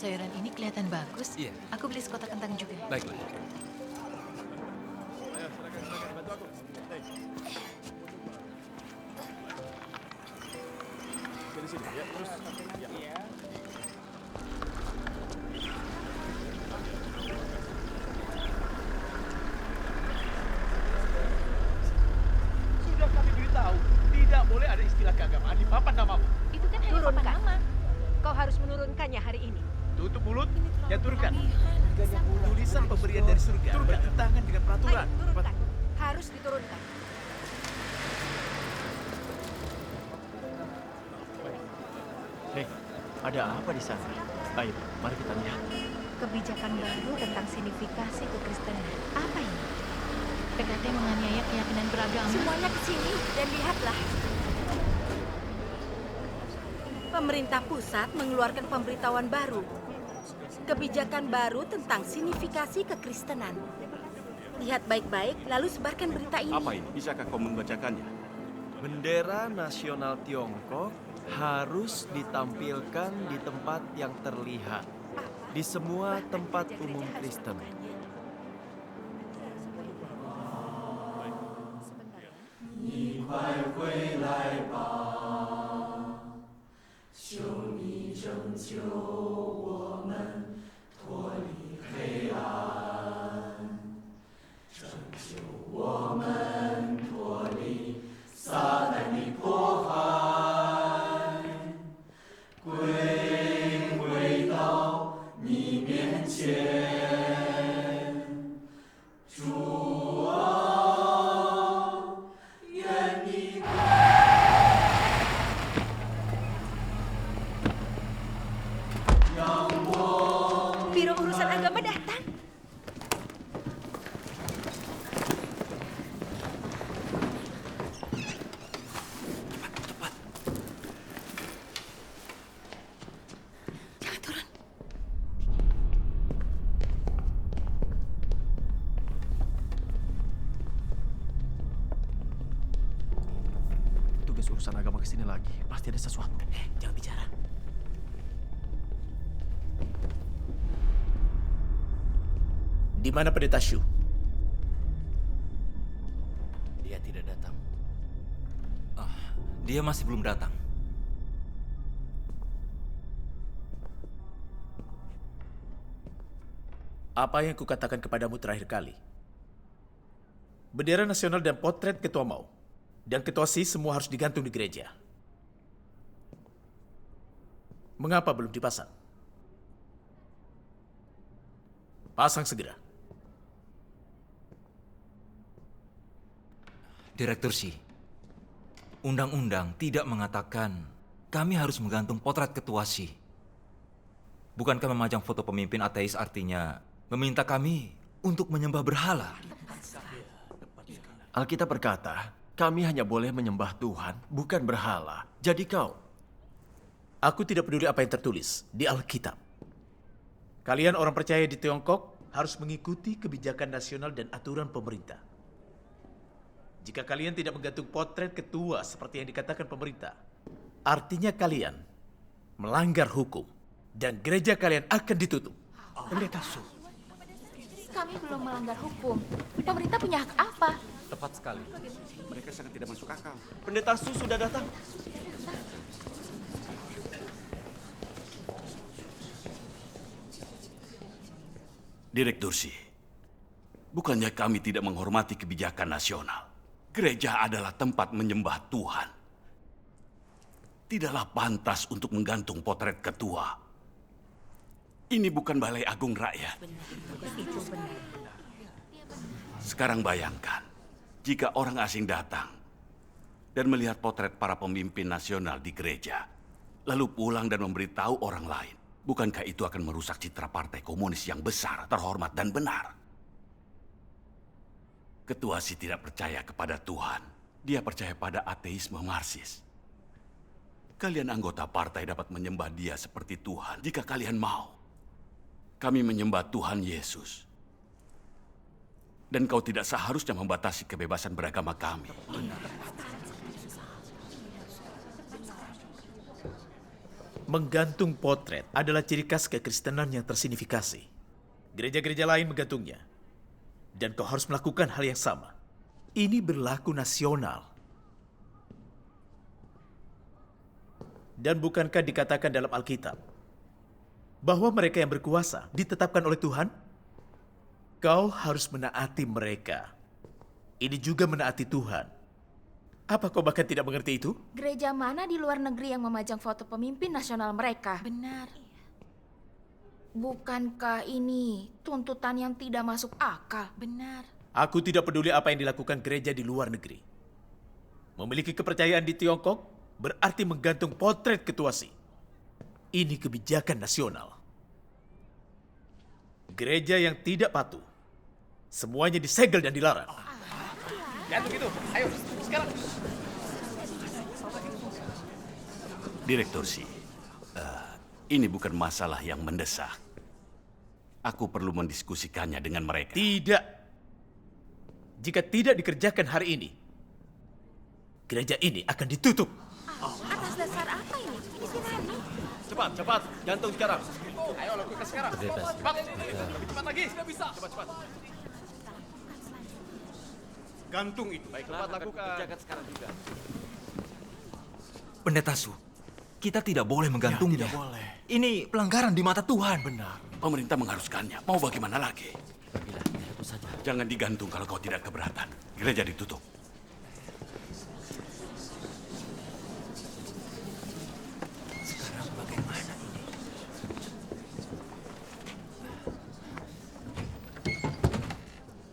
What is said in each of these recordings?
Sayuran ini kelihatan bagus. Iya. Aku beli sekotak kentang juga. Baiklah. Ayo, silakan, bantu aku. Sini, ya, terus. Ya. Sudah kami beritahu, tidak boleh ada istilah keagamaan di papan namamu. Itu kan hanya papan Turunkan. nama. Kau harus menurunkannya hari ini. Tutup mulut, ya turunkan. Kalihan. Tulisan pemberian dari surga bertentangan dengan peraturan. Ayo, turunkan. Harus diturunkan. Hei, ada apa di sana? Ayo, mari kita lihat. Kebijakan baru tentang sinifikasi kekristenan. Apa ini? PKT menganiaya keyakinan beragama. Semuanya ke sini dan lihatlah. Pemerintah pusat mengeluarkan pemberitahuan baru. Kebijakan baru tentang sinifikasi kekristenan. Lihat baik-baik, lalu sebarkan berita ini. Apa ini? Bisakah kau membacakannya? Bendera nasional Tiongkok harus ditampilkan di tempat yang terlihat. Di semua tempat umum Kristen. Biro urusan agama datang. Jangan turun. Tugas urusan agama kesini lagi. Pasti ada sesuatu. Jangan bicara. Di mana Pendeta Shu? Dia tidak datang. Dia masih belum datang. Apa yang kukatakan kepadamu terakhir kali? Bendera nasional dan potret Ketua Mao dan Ketua Si semua harus digantung di gereja. Mengapa belum dipasang? Pasang segera. Direktur Si, undang-undang tidak mengatakan kami harus menggantung potret ketua Si. Bukankah memajang foto pemimpin ateis artinya meminta kami untuk menyembah berhala? Alkitab berkata, kami hanya boleh menyembah Tuhan, bukan berhala. Jadi kau, Aku tidak peduli apa yang tertulis di Alkitab. Kalian orang percaya di Tiongkok harus mengikuti kebijakan nasional dan aturan pemerintah. Jika kalian tidak menggantung potret ketua seperti yang dikatakan pemerintah, artinya kalian melanggar hukum dan gereja kalian akan ditutup. Pendeta Su. Kami belum melanggar hukum. Pemerintah punya hak apa? Tepat sekali. Mereka sangat tidak masuk akal. Pendeta Su sudah datang. Direktur Si, bukannya kami tidak menghormati kebijakan nasional. Gereja adalah tempat menyembah Tuhan. Tidaklah pantas untuk menggantung potret ketua. Ini bukan balai agung rakyat. Sekarang bayangkan, jika orang asing datang dan melihat potret para pemimpin nasional di gereja, lalu pulang dan memberitahu orang lain, bukankah itu akan merusak citra partai komunis yang besar, terhormat, dan benar? Ketua Si tidak percaya kepada Tuhan. Dia percaya pada ateisme Marxis. Kalian anggota partai dapat menyembah dia seperti Tuhan jika kalian mau. Kami menyembah Tuhan Yesus. Dan kau tidak seharusnya membatasi kebebasan beragama kami. Menggantung potret adalah ciri khas kekristenan yang tersignifikasi. Gereja-gereja lain menggantungnya. Dan kau harus melakukan hal yang sama. Ini berlaku nasional. Dan bukankah dikatakan dalam Alkitab bahwa mereka yang berkuasa ditetapkan oleh Tuhan? Kau harus menaati mereka. Ini juga menaati Tuhan. Apa kau bahkan tidak mengerti itu? Gereja mana di luar negeri yang memajang foto pemimpin nasional mereka? Benar. Bukankah ini tuntutan yang tidak masuk akal? Benar. Aku tidak peduli apa yang dilakukan gereja di luar negeri. Memiliki kepercayaan di Tiongkok berarti menggantung potret ketua Si. Ini kebijakan nasional. Gereja yang tidak patuh, semuanya disegel dan dilarang. Gantung itu. Ayo, sekarang. Direktur Si, ini bukan masalah yang mendesak. Aku perlu mendiskusikannya dengan mereka. Tidak. Jika tidak dikerjakan hari ini, gereja ini akan ditutup. Atas dasar apa ini? Ini si Rani. Cepat, gantung sekarang. Ayo lakukan sekarang. Cepat. Lebih cepat lagi. Tidak bisa. Cepat. Gantung itu. Baiklah, lakukan. Kerjakan sekarang juga. Pendeta Su, kita tidak boleh menggantungnya. Tidak boleh. Ini pelanggaran di mata Tuhan. Benar. Pemerintah mengharuskannya. Mau bagaimana lagi? Bagilah, itu saja. Jangan digantung kalau kau tidak keberatan. Gereja ditutup. Sekarang bagaimana ini?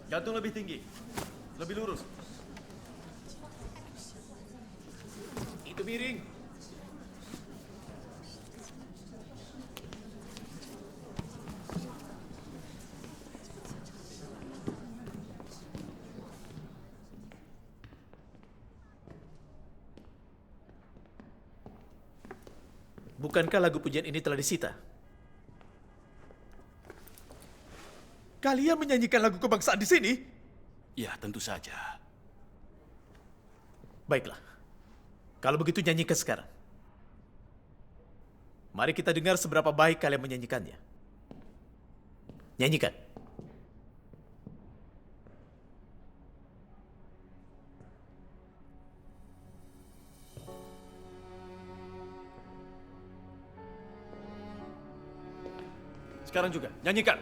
Gantung lebih tinggi. Lebih lurus. Itu miring. Bukankah lagu pujian ini telah disita? Kalian menyanyikan lagu kebangsaan di sini? Ya, tentu saja. Baiklah. Kalau begitu nyanyikan sekarang. Mari kita dengar seberapa baik kalian menyanyikannya. Nyanyikan. Sekarang juga, nyanyikan.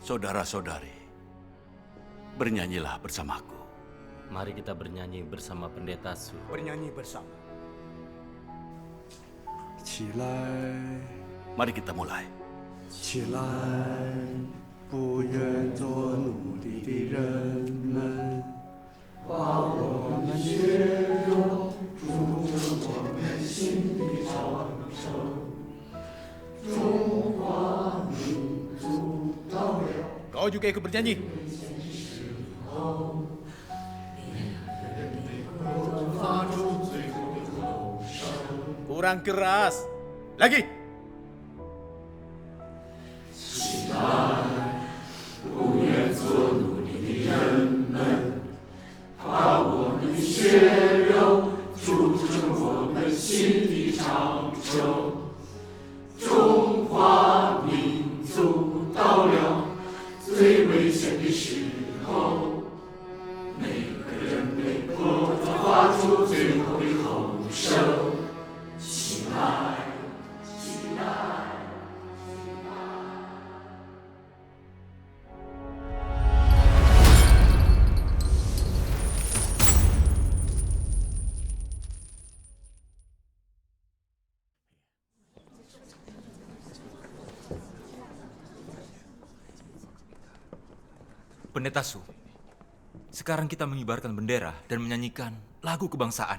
Saudara-saudari, bernyanyilah bersamaku. Mari kita bernyanyi bersama Pendeta Su. Bernyanyi bersama. 起来， Mari kita mulai. 起来，不愿做奴隶的人们，把我们血肉注入我们心的长城。中华民族到了。 Kau juga ikut bernyanyi. Kurang keras. Lagi. Pendeta Su, sekarang kita mengibarkan bendera dan menyanyikan lagu kebangsaan.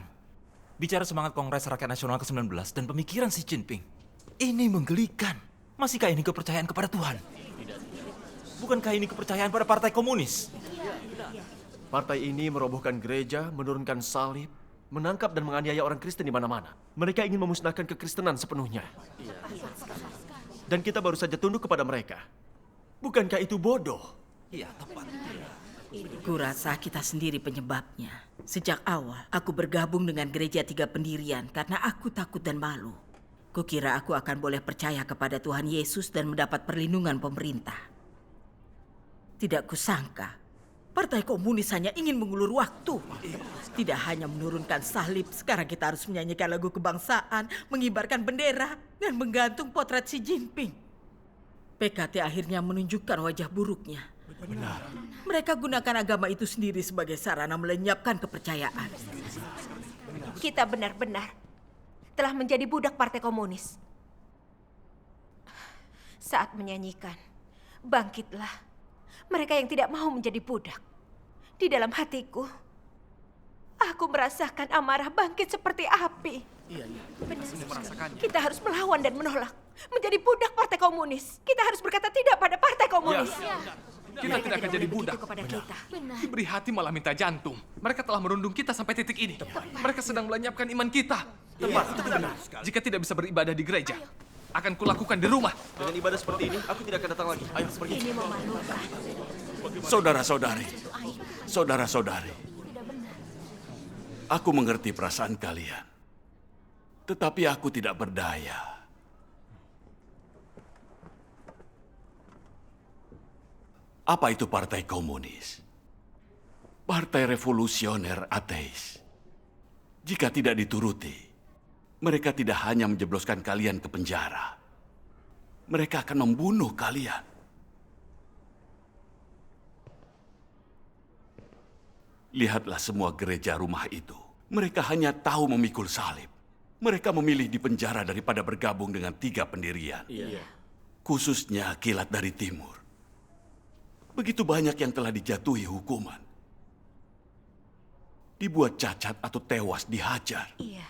Bicara semangat Kongres Rakyat Nasional ke-19 dan pemikiran Xi Jinping. Ini menggelikan. Masihkah ini kepercayaan kepada Tuhan? Bukankah ini kepercayaan pada Partai Komunis? Partai ini merobohkan gereja, menurunkan salib, menangkap dan menganiaya orang Kristen di mana-mana. Mereka ingin memusnahkan kekristenan sepenuhnya. Dan kita baru saja tunduk kepada mereka. Bukankah itu bodoh? Iya, tepat. Kurasa kita sendiri penyebabnya. Sejak awal, aku bergabung dengan gereja 3 pendirian karena aku takut dan malu. Kukira aku akan boleh percaya kepada Tuhan Yesus dan mendapat perlindungan pemerintah. Tidak kusangka, Partai Komunis hanya ingin mengulur waktu. Tidak hanya menurunkan salib, sekarang kita harus menyanyikan lagu kebangsaan, mengibarkan bendera, dan menggantung potret Xi Jinping. PKT akhirnya menunjukkan wajah buruknya. Benar. Mereka gunakan agama itu sendiri sebagai sarana melenyapkan kepercayaan. Kita benar-benar telah menjadi budak Partai Komunis. Saat menyanyikan, bangkitlah mereka yang tidak mau menjadi budak. Di dalam hatiku, aku merasakan amarah bangkit seperti api. Benar. Kita harus melawan dan menolak. Menjadi budak Partai Komunis. Kita harus berkata tidak pada Partai Komunis. Kita tidak akan jadi budak. Diberi hati malah minta jantung. Mereka telah merundung kita sampai titik ini. Mereka sedang melenyapkan iman kita. Jika tidak bisa beribadah di gereja, akan kulakukan di rumah. Dengan ibadah seperti ini, aku tidak akan datang lagi. Ayo, pergi. Ini memalukan. Saudara-saudari, aku mengerti perasaan kalian. Tetapi aku tidak berdaya. Apa itu Partai Komunis? Partai revolusioner ateis. Jika tidak dituruti, mereka tidak hanya menjebloskan kalian ke penjara. Mereka akan membunuh kalian. Lihatlah semua gereja rumah itu. Mereka hanya tahu memikul salib. Mereka memilih di penjara daripada bergabung dengan 3 pendirian. Khususnya Kilat dari Timur. Begitu banyak yang telah dijatuhi hukuman. Dibuat cacat atau tewas dihajar. Iya.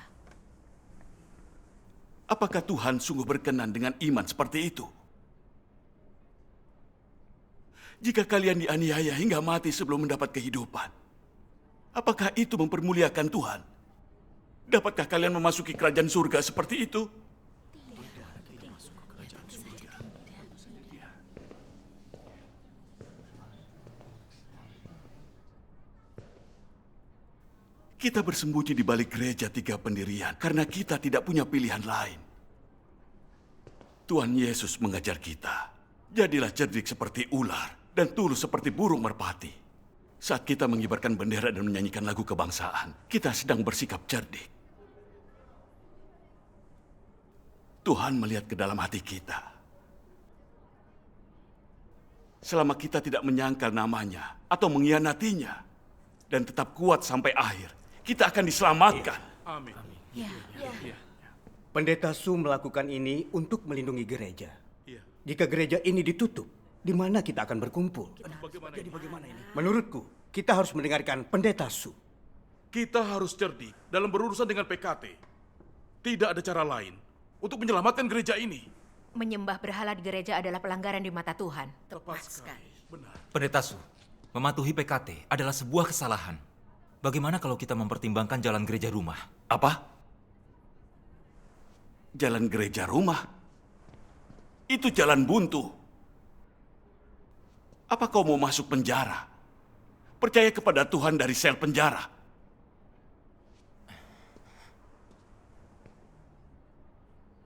Apakah Tuhan sungguh berkenan dengan iman seperti itu? Jika kalian dianiaya hingga mati sebelum mendapat kehidupan, apakah itu mempermuliakan Tuhan? Dapatkah kalian memasuki kerajaan surga seperti itu? Kita bersembunyi di balik gereja 3 pendirian karena kita tidak punya pilihan lain. Tuhan Yesus mengajar kita, jadilah cerdik seperti ular dan tulus seperti burung merpati. Saat kita mengibarkan bendera dan menyanyikan lagu kebangsaan, kita sedang bersikap cerdik. Tuhan melihat ke dalam hati kita. Selama kita tidak menyangkal namanya atau mengkhianatinya dan tetap kuat sampai akhir, kita akan diselamatkan. Amin. Pendeta Su melakukan ini untuk melindungi gereja. Jika gereja ini ditutup, di mana kita akan berkumpul? Jadi bagaimana ini? Menurutku, kita harus mendengarkan Pendeta Su. Kita harus cerdik dalam berurusan dengan PKT. Tidak ada cara lain untuk menyelamatkan gereja ini. Menyembah berhala di gereja adalah pelanggaran di mata Tuhan. Tepat sekali. Pendeta Su, mematuhi PKT adalah sebuah kesalahan. Bagaimana kalau kita mempertimbangkan jalan gereja rumah? Apa? Jalan gereja rumah? Itu jalan buntu. Apa kau mau masuk penjara? Percaya kepada Tuhan dari sel penjara.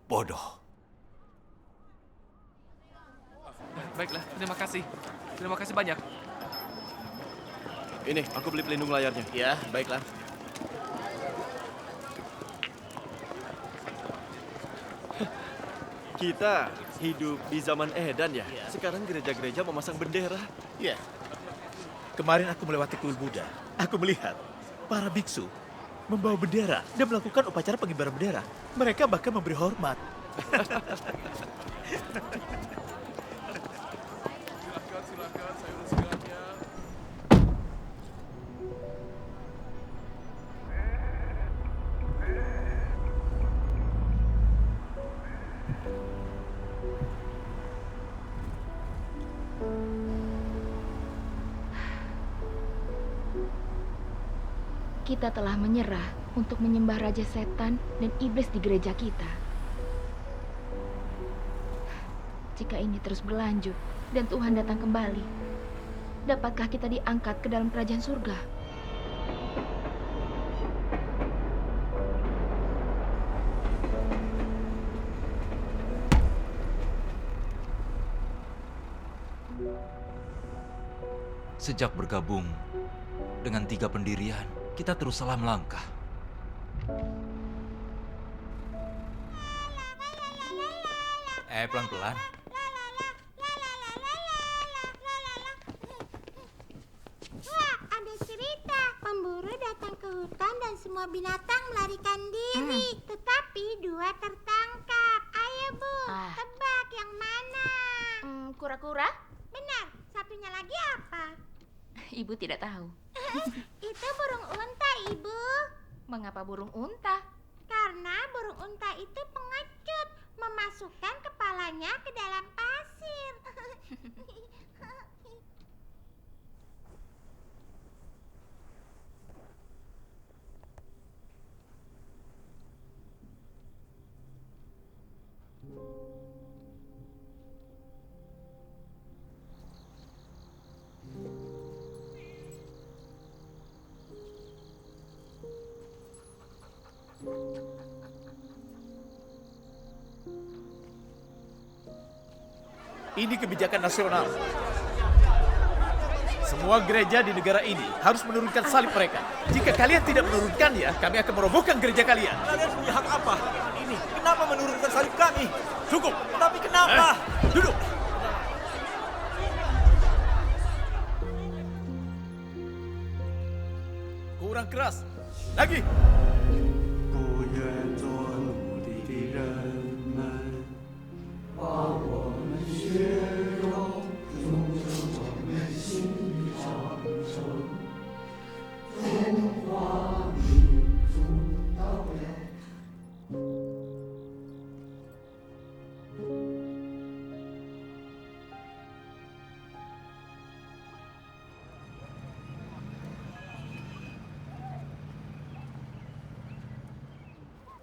Bodoh. Baiklah, terima kasih. Terima kasih banyak. Ini, aku beli pelindung layarnya. Ya, baiklah. Kita hidup di zaman edan ya. Sekarang gereja-gereja memasang bendera. Ya. Kemarin aku melewati kuil Buddha. Aku melihat para biksu membawa bendera dan melakukan upacara pengibaran bendera. Mereka bahkan memberi hormat. Silakan, saya urus segalanya. Kita telah menyerah untuk menyembah Raja Setan dan Iblis di gereja kita. Jika ini terus berlanjut, dan Tuhan datang kembali, dapatkah kita diangkat ke dalam kerajaan surga? Sejak bergabung dengan 3 pendirian, kita terus salah melangkah. Pelan-pelan. Wah, ada cerita. Pemburu datang ke hutan dan semua binatang melarikan diri. Tetapi 2 tertangkap. Ayo, Bu, tebak yang mana? Kura-kura? Benar. Satunya lagi apa? Ibu tidak tahu. Itu burung unta, Ibu. Mengapa burung unta? Karena burung unta itu pengecut, memasukkan kepalanya ke dalam pasir. Ini kebijakan nasional. Semua gereja di negara ini harus menurunkan salib mereka. Jika kalian tidak menurunkannya, kami akan merobohkan gereja kalian. Kalian punya hak apa? Ini, kenapa menurunkan salib kami? Cukup. Tapi kenapa? Duduk. Kurang keras. Lagi. 不愿做奴隶的人们，把我们血肉融成我们心里长城，中华民族到了。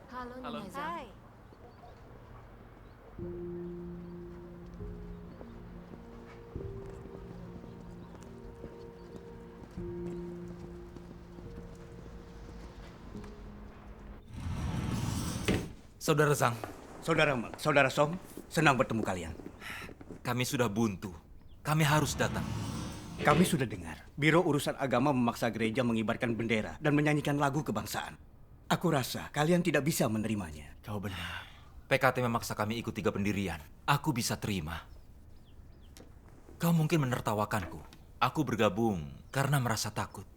Halo, Halo. Nyonya Zhang. Hai. Saudara Zhang, Saudara Meng, Saudara Song, senang bertemu kalian. kami sudah buntu. Kami harus datang. Kami sudah dengar, Biro Urusan Agama memaksa gereja mengibarkan bendera dan menyanyikan lagu kebangsaan. Aku rasa kalian tidak bisa menerimanya. Kau benar. PKT memaksa kami ikut 3 pendirian. Aku bisa terima. Kau mungkin menertawakanku. Aku bergabung karena merasa takut.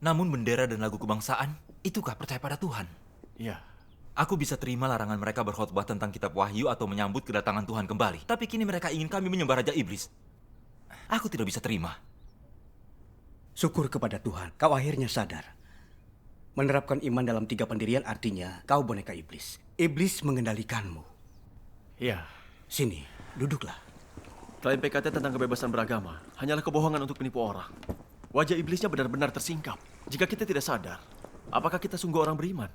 Namun bendera dan lagu kebangsaan, itukah percaya pada Tuhan? Iya. Aku bisa terima larangan mereka berkhotbah tentang kitab Wahyu atau menyambut kedatangan Tuhan kembali. Tapi kini mereka ingin kami menyembah Raja Iblis. Aku tidak bisa terima. Syukur kepada Tuhan, kau akhirnya sadar. Menerapkan iman dalam 3 pendirian artinya kau boneka iblis. Iblis mengendalikanmu. Iya. Sini, duduklah. Klaim PKT tentang kebebasan beragama hanyalah kebohongan untuk menipu orang. Wajah iblisnya benar-benar tersingkap. Jika kita tidak sadar, apakah kita sungguh orang beriman?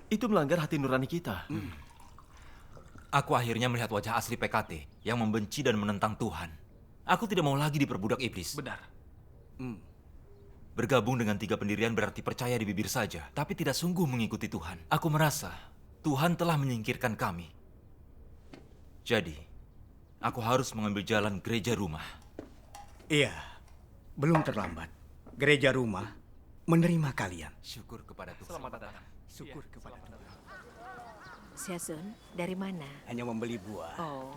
Itu melanggar hati nurani kita. Aku akhirnya melihat wajah asli PKT yang membenci dan menentang Tuhan. Aku tidak mau lagi diperbudak iblis. Benar. Bergabung dengan 3 pendirian berarti percaya di bibir saja, tapi tidak sungguh mengikuti Tuhan. Aku merasa Tuhan telah menyingkirkan kami. Jadi, aku harus mengambil jalan gereja rumah. Iya, belum terlambat. Gereja rumah menerima kalian. Syukur kepada Tuhan. Selamat datang. Syukur kepada Tuhan. Siasun, dari mana? Hanya membeli buah. Oh.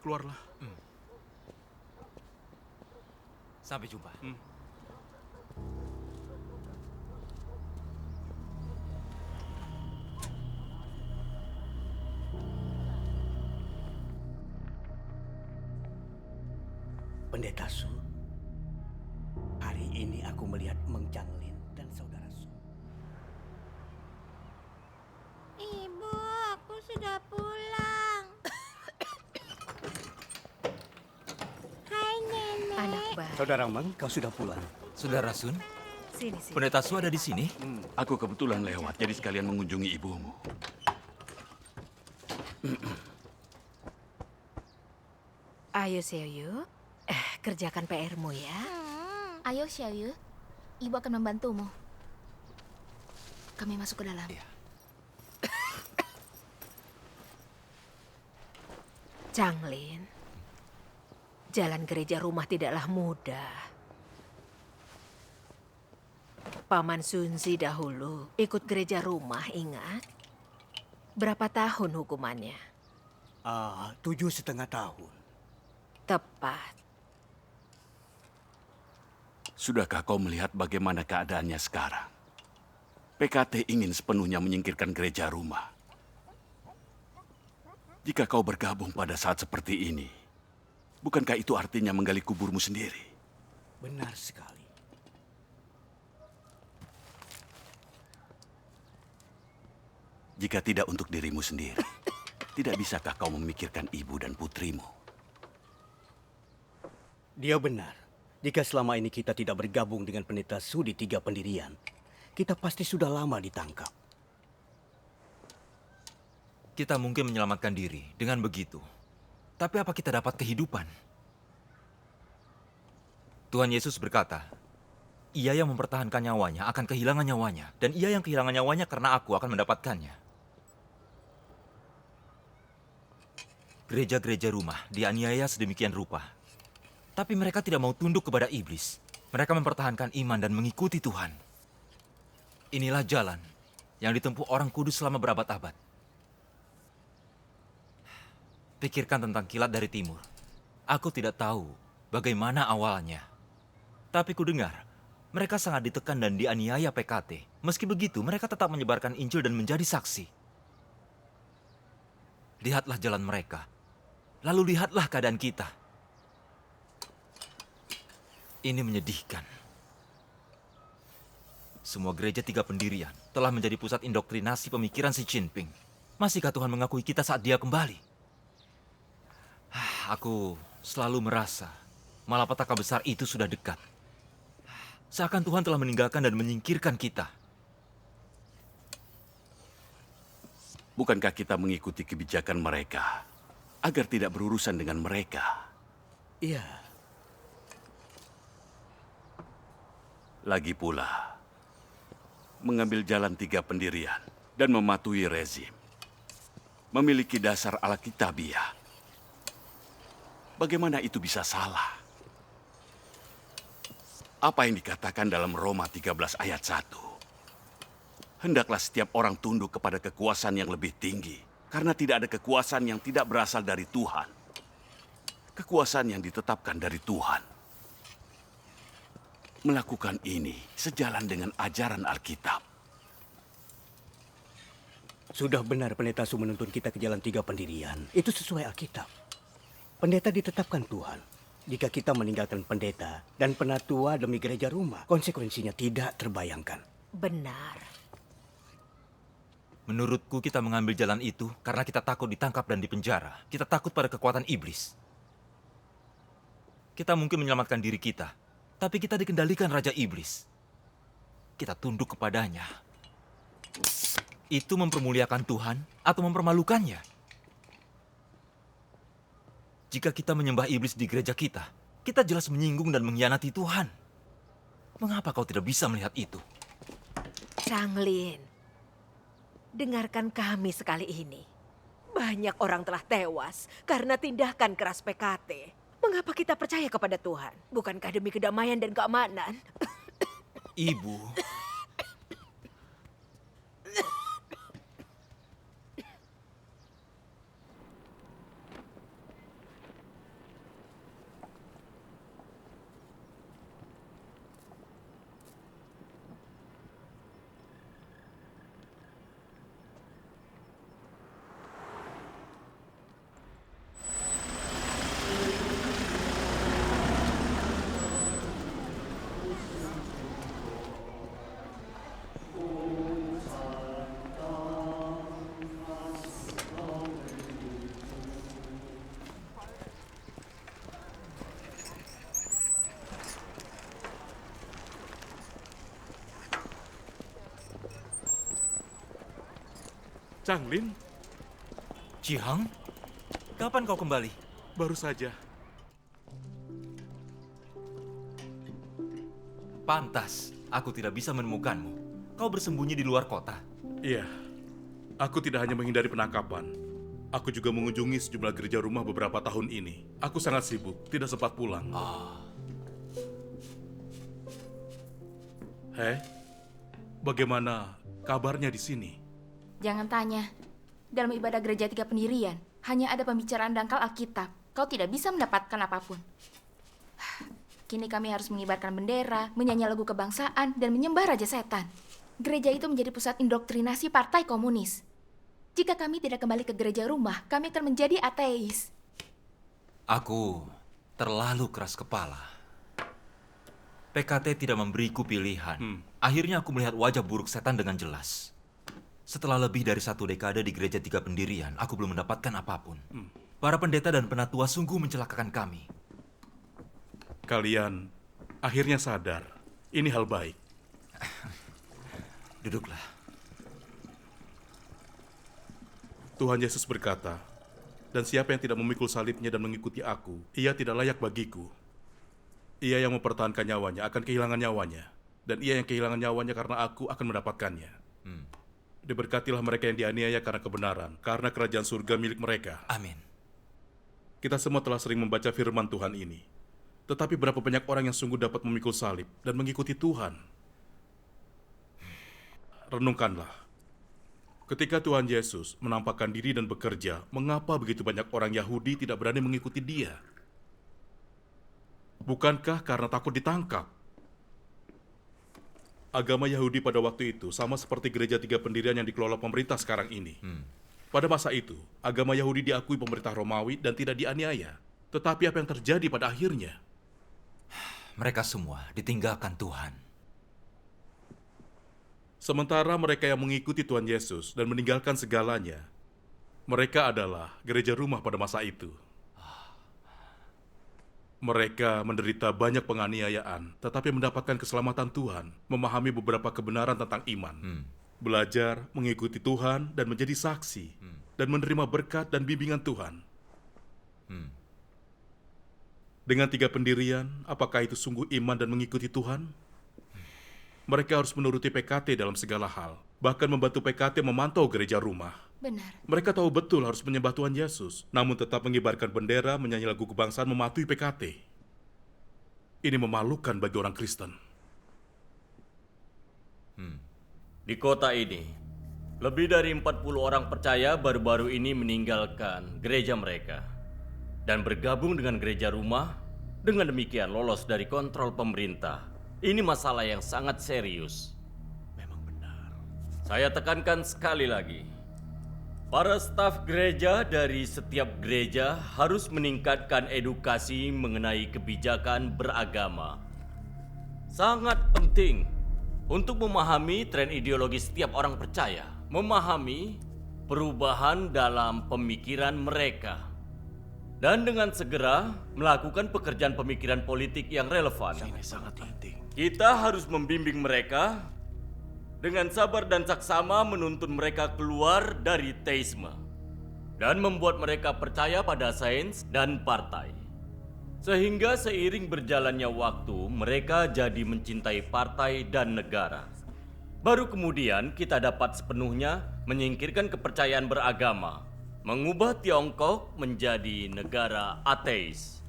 Keluarlah. Sampai jumpa. Pendeta Su, hari ini aku melihat Meng Changlin dan Saudara Su. Ibu, aku sudah pulang. baik. Saudara Mang, kau sudah pulang. Saudara Sun, Sini. Pendeta Su ada di sini? Aku kebetulan lewat, jadi sekalian mengunjungi ibumu. Ayo, Xiaoyu. Kerjakan PR-mu ya. Ayo, Xiaoyu. Ibu akan membantumu. Kami masuk ke dalam. Changlin, jalan gereja rumah tidaklah mudah. Paman Sunzi dahulu ikut gereja rumah, ingat? Berapa tahun hukumannya? 7,5 tahun. Tepat. Sudahkah kau melihat bagaimana keadaannya sekarang? PKT ingin sepenuhnya menyingkirkan gereja rumah. Jika kau bergabung pada saat seperti ini, bukankah itu artinya menggali kuburmu sendiri? Benar sekali. Jika tidak untuk dirimu sendiri, tidak bisakah kau memikirkan ibu dan putrimu? Dia benar. Jika selama ini kita tidak bergabung dengan Pendeta Su di 3 pendirian, kita pasti sudah lama ditangkap. Kita mungkin menyelamatkan diri dengan begitu. Tapi apa kita dapat kehidupan? Tuhan Yesus berkata, ia yang mempertahankan nyawanya akan kehilangan nyawanya. Dan ia yang kehilangan nyawanya karena aku akan mendapatkannya. Gereja-gereja rumah dianiaya sedemikian rupa. Tapi mereka tidak mau tunduk kepada iblis. Mereka mempertahankan iman dan mengikuti Tuhan. Inilah jalan yang ditempuh orang kudus selama berabad-abad. Pikirkan tentang kilat dari timur. Aku tidak tahu bagaimana awalnya. Tapi kudengar, mereka sangat ditekan dan dianiaya PKT. Meski begitu, mereka tetap menyebarkan Injil dan menjadi saksi. Lihatlah jalan mereka. Lalu lihatlah keadaan kita. Ini menyedihkan. Semua gereja 3 pendirian telah menjadi pusat indoktrinasi pemikiran Xi Jinping. Masihkah Tuhan mengakui kita saat dia kembali? Aku selalu merasa malapetaka besar itu sudah dekat. Seakan Tuhan telah meninggalkan dan menyingkirkan kita. Bukankah kita mengikuti kebijakan mereka agar tidak berurusan dengan mereka? Iya. Lagi pula, mengambil jalan 3 pendirian dan mematuhi rezim memiliki dasar Alkitabiah. Bagaimana itu bisa salah? Apa yang dikatakan dalam Roma 13 ayat 1? Hendaklah setiap orang tunduk kepada kekuasaan yang lebih tinggi, karena tidak ada kekuasaan yang tidak berasal dari Tuhan. Kekuasaan yang ditetapkan dari Tuhan. Melakukan ini sejalan dengan ajaran Alkitab. Sudah benar Pendeta Su menuntun kita ke jalan 3 pendirian. Itu sesuai Alkitab. Pendeta ditetapkan Tuhan. Jika kita meninggalkan pendeta dan penatua demi gereja rumah, konsekuensinya tidak terbayangkan. Benar. Menurutku kita mengambil jalan itu karena kita takut ditangkap dan dipenjara. Kita takut pada kekuatan iblis. Kita mungkin menyelamatkan diri kita, tapi kita dikendalikan Raja Iblis. Kita tunduk kepadanya. Itu mempermuliakan Tuhan atau mempermalukannya? Jika kita menyembah iblis di gereja kita jelas menyinggung dan mengkhianati Tuhan. Mengapa kau tidak bisa melihat itu? Changlin, dengarkan kami sekali ini. Banyak orang telah tewas karena tindakan keras PKT. Mengapa kita percaya kepada Tuhan? Bukankah demi kedamaian dan keamanan? Ibu, Changlin, Jiang, kapan kau kembali? baru saja. Pantas, aku tidak bisa menemukanmu. Kau bersembunyi di luar kota. Iya, aku tidak hanya menghindari penangkapan. Aku juga mengunjungi sejumlah gereja rumah beberapa tahun ini. Aku sangat sibuk, tidak sempat pulang. Hei, bagaimana kabarnya di sini? Jangan tanya. Dalam ibadah gereja 3 pendirian, hanya ada pembicaraan dangkal Alkitab. Kau tidak bisa mendapatkan apapun. Kini kami harus mengibarkan bendera, menyanyi lagu kebangsaan, dan menyembah Raja Setan. Gereja itu menjadi pusat indoktrinasi partai komunis. Jika kami tidak kembali ke gereja rumah, kami akan menjadi ateis. Aku terlalu keras kepala. PKT tidak memberiku pilihan. Akhirnya aku melihat wajah buruk setan dengan jelas. Setelah lebih dari 1 dekade di gereja 3 pendirian, aku belum mendapatkan apapun. Para pendeta dan penatua sungguh mencelakakan kami. Kalian akhirnya sadar, ini hal baik. Duduklah. Tuhan Yesus berkata, dan siapa yang tidak memikul salibnya dan mengikuti aku, ia tidak layak bagiku. Ia yang mempertahankan nyawanya akan kehilangan nyawanya, dan ia yang kehilangan nyawanya karena aku akan mendapatkannya. Diberkatilah mereka yang dianiaya karena kebenaran, karena kerajaan surga milik mereka. Amin. Kita semua telah sering membaca firman Tuhan ini. Tetapi berapa banyak orang yang sungguh dapat memikul salib dan mengikuti Tuhan? Renungkanlah. Ketika Tuhan Yesus menampakkan diri dan bekerja, mengapa begitu banyak orang Yahudi tidak berani mengikuti Dia? Bukankah karena takut ditangkap? Agama Yahudi pada waktu itu sama seperti gereja 3 pendirian yang dikelola pemerintah sekarang ini. Pada masa itu, agama Yahudi diakui pemerintah Romawi dan tidak dianiaya. Tetapi apa yang terjadi pada akhirnya? Mereka semua ditinggalkan Tuhan. Sementara mereka yang mengikuti Tuhan Yesus dan meninggalkan segalanya, mereka adalah gereja rumah pada masa itu. Mereka menderita banyak penganiayaan, tetapi mendapatkan keselamatan Tuhan, memahami beberapa kebenaran tentang iman, belajar, mengikuti Tuhan, dan menjadi saksi, dan menerima berkat dan bimbingan Tuhan. Dengan 3 pendirian, apakah itu sungguh iman dan mengikuti Tuhan? Mereka harus menuruti PKT dalam segala hal, bahkan membantu PKT memantau gereja rumah. Benar. Mereka tahu betul harus menyembah Tuhan Yesus, namun tetap mengibarkan bendera, menyanyi lagu kebangsaan, mematuhi PKT. Ini memalukan bagi orang Kristen. Di kota ini, lebih dari 40 orang percaya baru-baru ini meninggalkan gereja mereka dan bergabung dengan gereja rumah. Dengan demikian lolos dari kontrol pemerintah. Ini masalah yang sangat serius. Memang benar. Saya tekankan sekali lagi. Para staf gereja dari setiap gereja harus meningkatkan edukasi mengenai kebijakan beragama. Sangat penting untuk memahami tren ideologi setiap orang percaya, memahami perubahan dalam pemikiran mereka, dan dengan segera melakukan pekerjaan pemikiran politik yang relevan. Sangat penting. Kita harus membimbing mereka dengan sabar dan saksama, menuntun mereka keluar dari teisme dan membuat mereka percaya pada sains dan partai. Sehingga seiring berjalannya waktu, mereka jadi mencintai partai dan negara. Baru kemudian kita dapat sepenuhnya menyingkirkan kepercayaan beragama, mengubah Tiongkok menjadi negara ateis.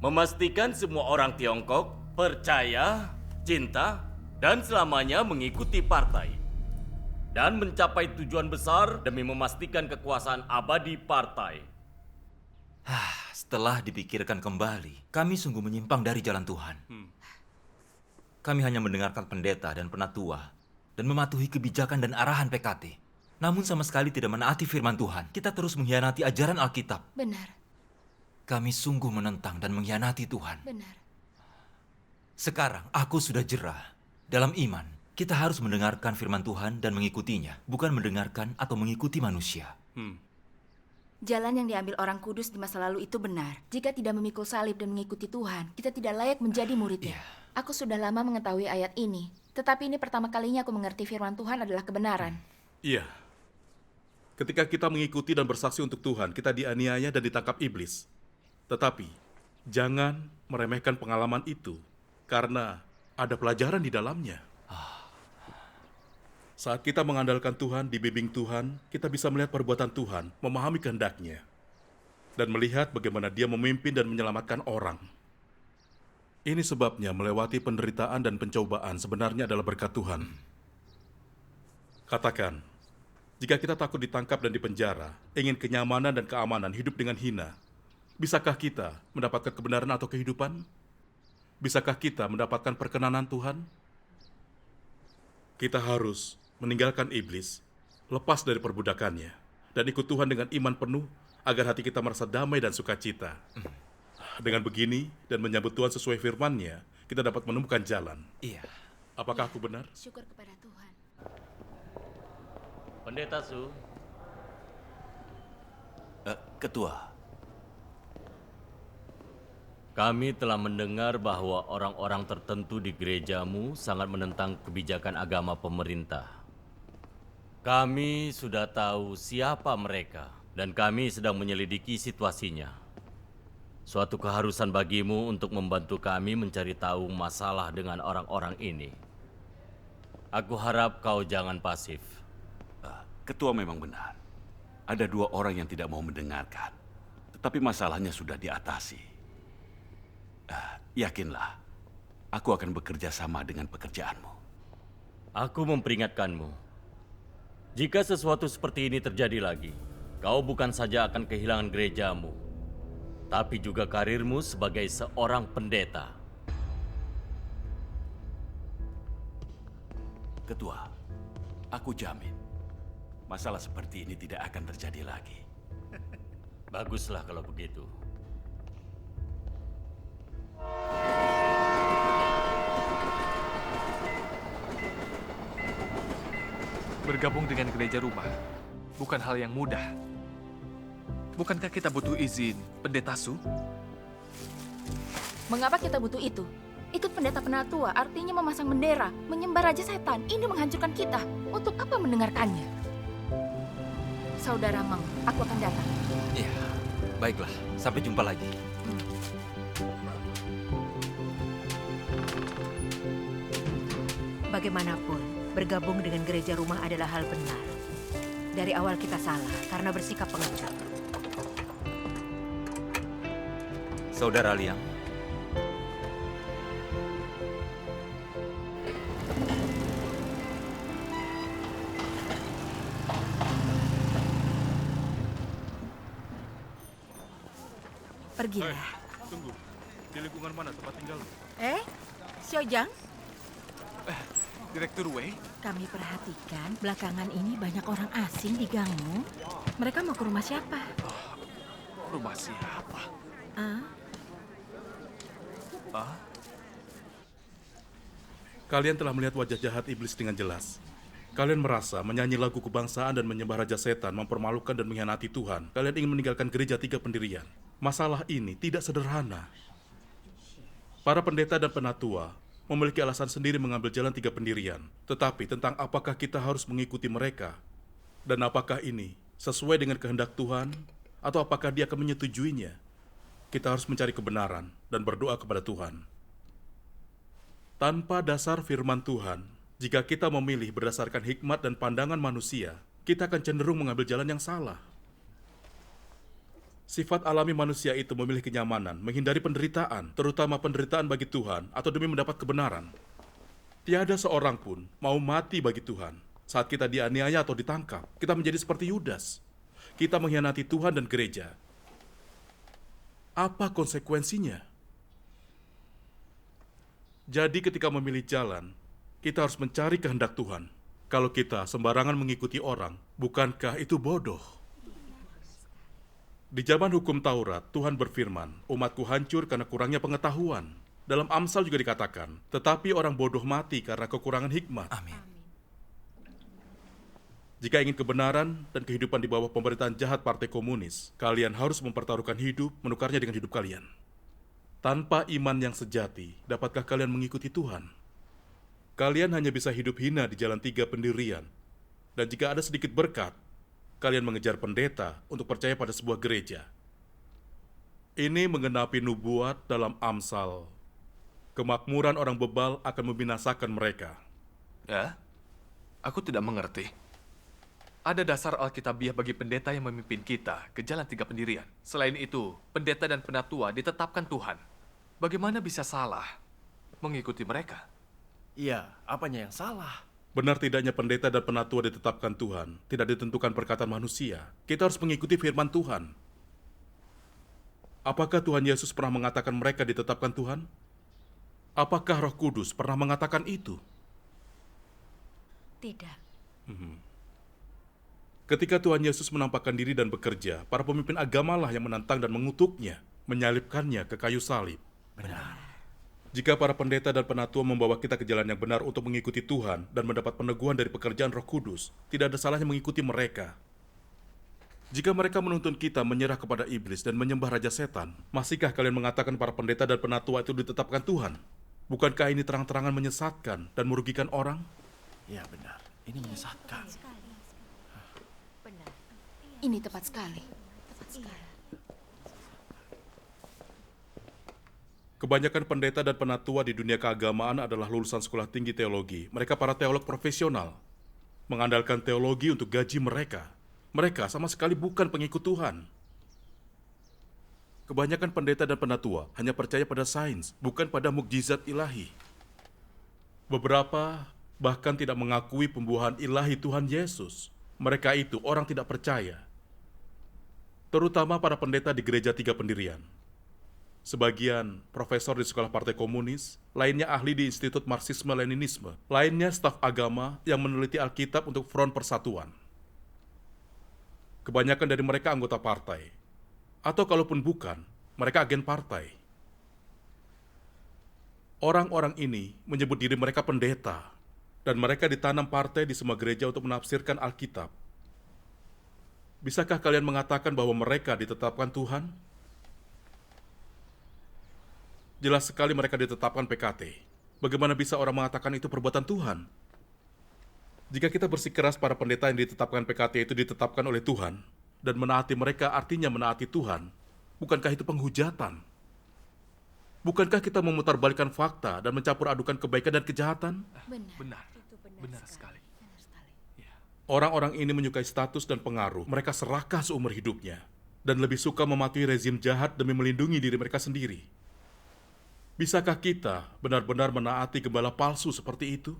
Memastikan semua orang Tiongkok percaya, cinta, dan selamanya mengikuti partai. Dan mencapai tujuan besar demi memastikan kekuasaan abadi partai. Setelah dipikirkan kembali, kami sungguh menyimpang dari jalan Tuhan. Kami hanya mendengarkan pendeta dan penatua dan mematuhi kebijakan dan arahan PKT. Namun sama sekali tidak menaati firman Tuhan. Kita terus mengkhianati ajaran Alkitab. Benar. Kami sungguh menentang dan mengkhianati Tuhan. Benar. Sekarang aku sudah jerah. Dalam iman, kita harus mendengarkan firman Tuhan dan mengikutinya, bukan mendengarkan atau mengikuti manusia. Jalan yang diambil orang kudus di masa lalu itu benar. Jika tidak memikul salib dan mengikuti Tuhan, kita tidak layak menjadi muridnya. Aku sudah lama mengetahui ayat ini, tetapi ini pertama kalinya aku mengerti firman Tuhan adalah kebenaran. Iya, Ketika kita mengikuti dan bersaksi untuk Tuhan, kita dianiaya dan ditangkap iblis. Tetapi, jangan meremehkan pengalaman itu, karena ada pelajaran di dalamnya. Saat kita mengandalkan Tuhan, dibimbing Tuhan, kita bisa melihat perbuatan Tuhan, memahami kehendak-Nya, dan melihat bagaimana Dia memimpin dan menyelamatkan orang. Ini sebabnya melewati penderitaan dan pencobaan sebenarnya adalah berkat Tuhan. Katakan, jika kita takut ditangkap dan dipenjara, ingin kenyamanan dan keamanan, hidup dengan hina, bisakah kita mendapatkan kebenaran atau kehidupan? Bisakah kita mendapatkan perkenanan Tuhan? Kita harus meninggalkan iblis, lepas dari perbudakannya, dan ikut Tuhan dengan iman penuh agar hati kita merasa damai dan sukacita. Dengan begini dan menyambut Tuhan sesuai firman-Nya, kita dapat menemukan jalan. Iya. Apakah aku benar? Syukur kepada Tuhan. Pendeta Su. Ketua. Kami telah mendengar bahwa orang-orang tertentu di gerejamu sangat menentang kebijakan agama pemerintah. Kami sudah tahu siapa mereka dan kami sedang menyelidiki situasinya. Suatu keharusan bagimu untuk membantu kami mencari tahu masalah dengan orang-orang ini. Aku harap kau jangan pasif. Ketua memang benar. Ada 2 orang yang tidak mau mendengarkan. Tetapi masalahnya sudah diatasi. Yakinlah, aku akan bekerja sama dengan pekerjaanmu. Aku memperingatkanmu. Jika sesuatu seperti ini terjadi lagi, kau bukan saja akan kehilangan gerejamu, tapi juga karirmu sebagai seorang pendeta. Ketua, aku jamin masalah seperti ini tidak akan terjadi lagi. Baguslah kalau begitu. Bergabung dengan gereja rumah bukan hal yang mudah. Bukankah kita butuh izin, Pendeta Su? Mengapa kita butuh itu? Ikut pendeta penatua artinya memasang bendera, menyembah raja setan. Ini menghancurkan kita. Untuk apa mendengarkannya? Saudara Mang, aku akan datang. Iya, baiklah. Sampai jumpa lagi. Bagaimanapun, bergabung dengan gereja rumah adalah hal benar. Dari awal kita salah karena bersikap pengecut. Saudara Liang, pergilah. Tunggu, di lingkungan mana tempat tinggal? Xiaojang, Direktur Wei? kami perhatikan belakangan ini banyak orang asing di gangmu. Mereka mau ke rumah siapa? Rumah siapa? Kalian telah melihat wajah jahat iblis dengan jelas. Kalian merasa menyanyi lagu kebangsaan dan menyembah raja setan, mempermalukan dan mengkhianati Tuhan. Kalian ingin meninggalkan gereja 3 pendirian. Masalah ini tidak sederhana. Para pendeta dan penatua memiliki alasan sendiri mengambil jalan 3 pendirian. Tetapi tentang apakah kita harus mengikuti mereka, dan apakah ini sesuai dengan kehendak Tuhan, atau apakah Dia akan menyetujuinya, kita harus mencari kebenaran dan berdoa kepada Tuhan. Tanpa dasar firman Tuhan, jika kita memilih berdasarkan hikmat dan pandangan manusia, kita akan cenderung mengambil jalan yang salah. Sifat alami manusia itu memilih kenyamanan, menghindari penderitaan, terutama penderitaan bagi Tuhan atau demi mendapat kebenaran. Tiada seorang pun mau mati bagi Tuhan. Saat kita dianiaya atau ditangkap, kita menjadi seperti Yudas. Kita mengkhianati Tuhan dan gereja. Apa konsekuensinya? Jadi ketika memilih jalan, kita harus mencari kehendak Tuhan. Kalau kita sembarangan mengikuti orang, bukankah itu bodoh? Di zaman hukum Taurat, Tuhan berfirman, umatku hancur karena kurangnya pengetahuan. Dalam Amsal juga dikatakan, tetapi orang bodoh mati karena kekurangan hikmat. Amin. Jika ingin kebenaran dan kehidupan di bawah pemerintahan jahat Partai Komunis, kalian harus mempertaruhkan hidup, menukarnya dengan hidup kalian. Tanpa iman yang sejati, dapatkah kalian mengikuti Tuhan? Kalian hanya bisa hidup hina di jalan 3 pendirian. Dan jika ada sedikit berkat, kalian mengejar pendeta untuk percaya pada sebuah gereja. Ini menggenapi nubuat dalam Amsal. Kemakmuran orang bebal akan membinasakan mereka. Ya? Aku tidak mengerti. Ada dasar Alkitabiah bagi pendeta yang memimpin kita ke jalan 3 pendirian. Selain itu, pendeta dan penatua ditetapkan Tuhan. Bagaimana bisa salah mengikuti mereka? Iya, apanya yang salah? Benar tidaknya pendeta dan penatua ditetapkan Tuhan, tidak ditentukan perkataan manusia. Kita harus mengikuti firman Tuhan. Apakah Tuhan Yesus pernah mengatakan mereka ditetapkan Tuhan? Apakah Roh Kudus pernah mengatakan itu? Tidak. Ketika Tuhan Yesus menampakkan diri dan bekerja, para pemimpin agamalah yang menantang dan mengutuknya, menyalibkannya ke kayu salib. Benar. Jika para pendeta dan penatua membawa kita ke jalan yang benar untuk mengikuti Tuhan dan mendapat peneguhan dari pekerjaan Roh Kudus, tidak ada salahnya mengikuti mereka. Jika mereka menuntun kita menyerah kepada iblis dan menyembah Raja Setan, masihkah kalian mengatakan para pendeta dan penatua itu ditetapkan Tuhan? Bukankah ini terang-terangan menyesatkan dan merugikan orang? Ya benar, ini menyesatkan. Ini tepat sekali. Kebanyakan pendeta dan penatua di dunia keagamaan adalah lulusan sekolah tinggi teologi. Mereka para teolog profesional, mengandalkan teologi untuk gaji mereka. Mereka sama sekali bukan pengikut Tuhan. Kebanyakan pendeta dan penatua hanya percaya pada sains, bukan pada mukjizat ilahi. Beberapa bahkan tidak mengakui pembuahan ilahi Tuhan Yesus. Mereka itu orang tidak percaya. Terutama para pendeta di gereja 3 pendirian. Sebagian profesor di sekolah partai komunis, lainnya ahli di Institut Marxisme-Leninisme, lainnya staf agama yang meneliti Alkitab untuk Front Persatuan. Kebanyakan dari mereka anggota partai. Atau kalaupun bukan, mereka agen partai. Orang-orang ini menyebut diri mereka pendeta, dan mereka ditanam partai di semua gereja untuk menafsirkan Alkitab. Bisakah kalian mengatakan bahwa mereka ditetapkan Tuhan? Jelas sekali mereka ditetapkan PKT. Bagaimana bisa orang mengatakan itu perbuatan Tuhan? Jika kita bersikeras para pendeta yang ditetapkan PKT itu ditetapkan oleh Tuhan, dan menaati mereka artinya menaati Tuhan, bukankah itu penghujatan? Bukankah kita memutarbalikkan fakta dan mencampur adukan kebaikan dan kejahatan? Benar. Benar sekali. Orang-orang ini menyukai status dan pengaruh. Mereka serakah seumur hidupnya, dan lebih suka mematuhi rezim jahat demi melindungi diri mereka sendiri. Bisakah kita benar-benar menaati gembala palsu seperti itu?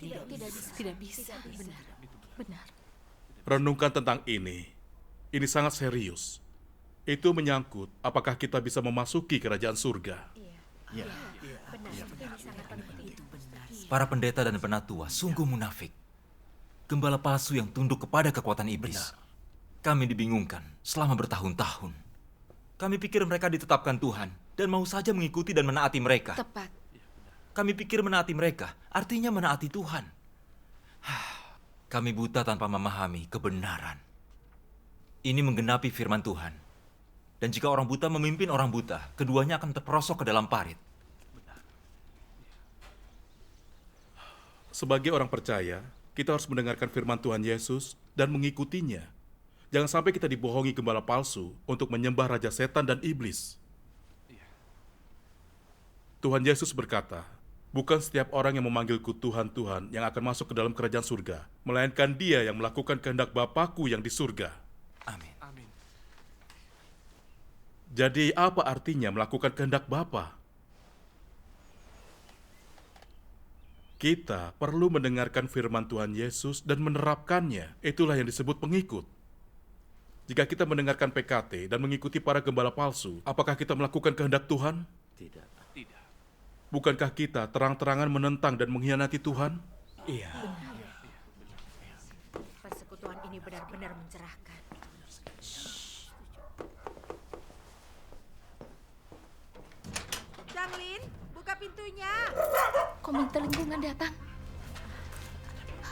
Tidak bisa. Benar. Renungkan tentang ini. Ini sangat serius. Itu menyangkut apakah kita bisa memasuki kerajaan surga. Para pendeta dan penatua sungguh munafik. Gembala palsu yang tunduk kepada kekuatan iblis. Kami dibingungkan selama bertahun-tahun. Kami pikir mereka ditetapkan Tuhan dan mau saja mengikuti dan menaati mereka. Tepat. Kami pikir menaati mereka artinya menaati Tuhan. Kami buta tanpa memahami kebenaran. Ini menggenapi firman Tuhan. Dan jika orang buta memimpin orang buta, keduanya akan terperosok ke dalam parit. Sebagai orang percaya, kita harus mendengarkan firman Tuhan Yesus dan mengikutinya. Jangan sampai kita dibohongi gembala palsu untuk menyembah Raja Setan dan Iblis. Tuhan Yesus berkata, bukan setiap orang yang memanggilku Tuhan, Tuhan yang akan masuk ke dalam kerajaan surga, melainkan dia yang melakukan kehendak Bapa-Ku yang di surga. Amin. Jadi apa artinya melakukan kehendak Bapa? Kita perlu mendengarkan firman Tuhan Yesus dan menerapkannya. Itulah yang disebut pengikut. Jika kita mendengarkan PKT dan mengikuti para gembala palsu, apakah kita melakukan kehendak Tuhan? Tidak. Bukankah kita terang-terangan menentang dan mengkhianati Tuhan? Iya. Persekutuan ini benar-benar mencerahkan. Janglin, buka pintunya. Komite lingkungan datang.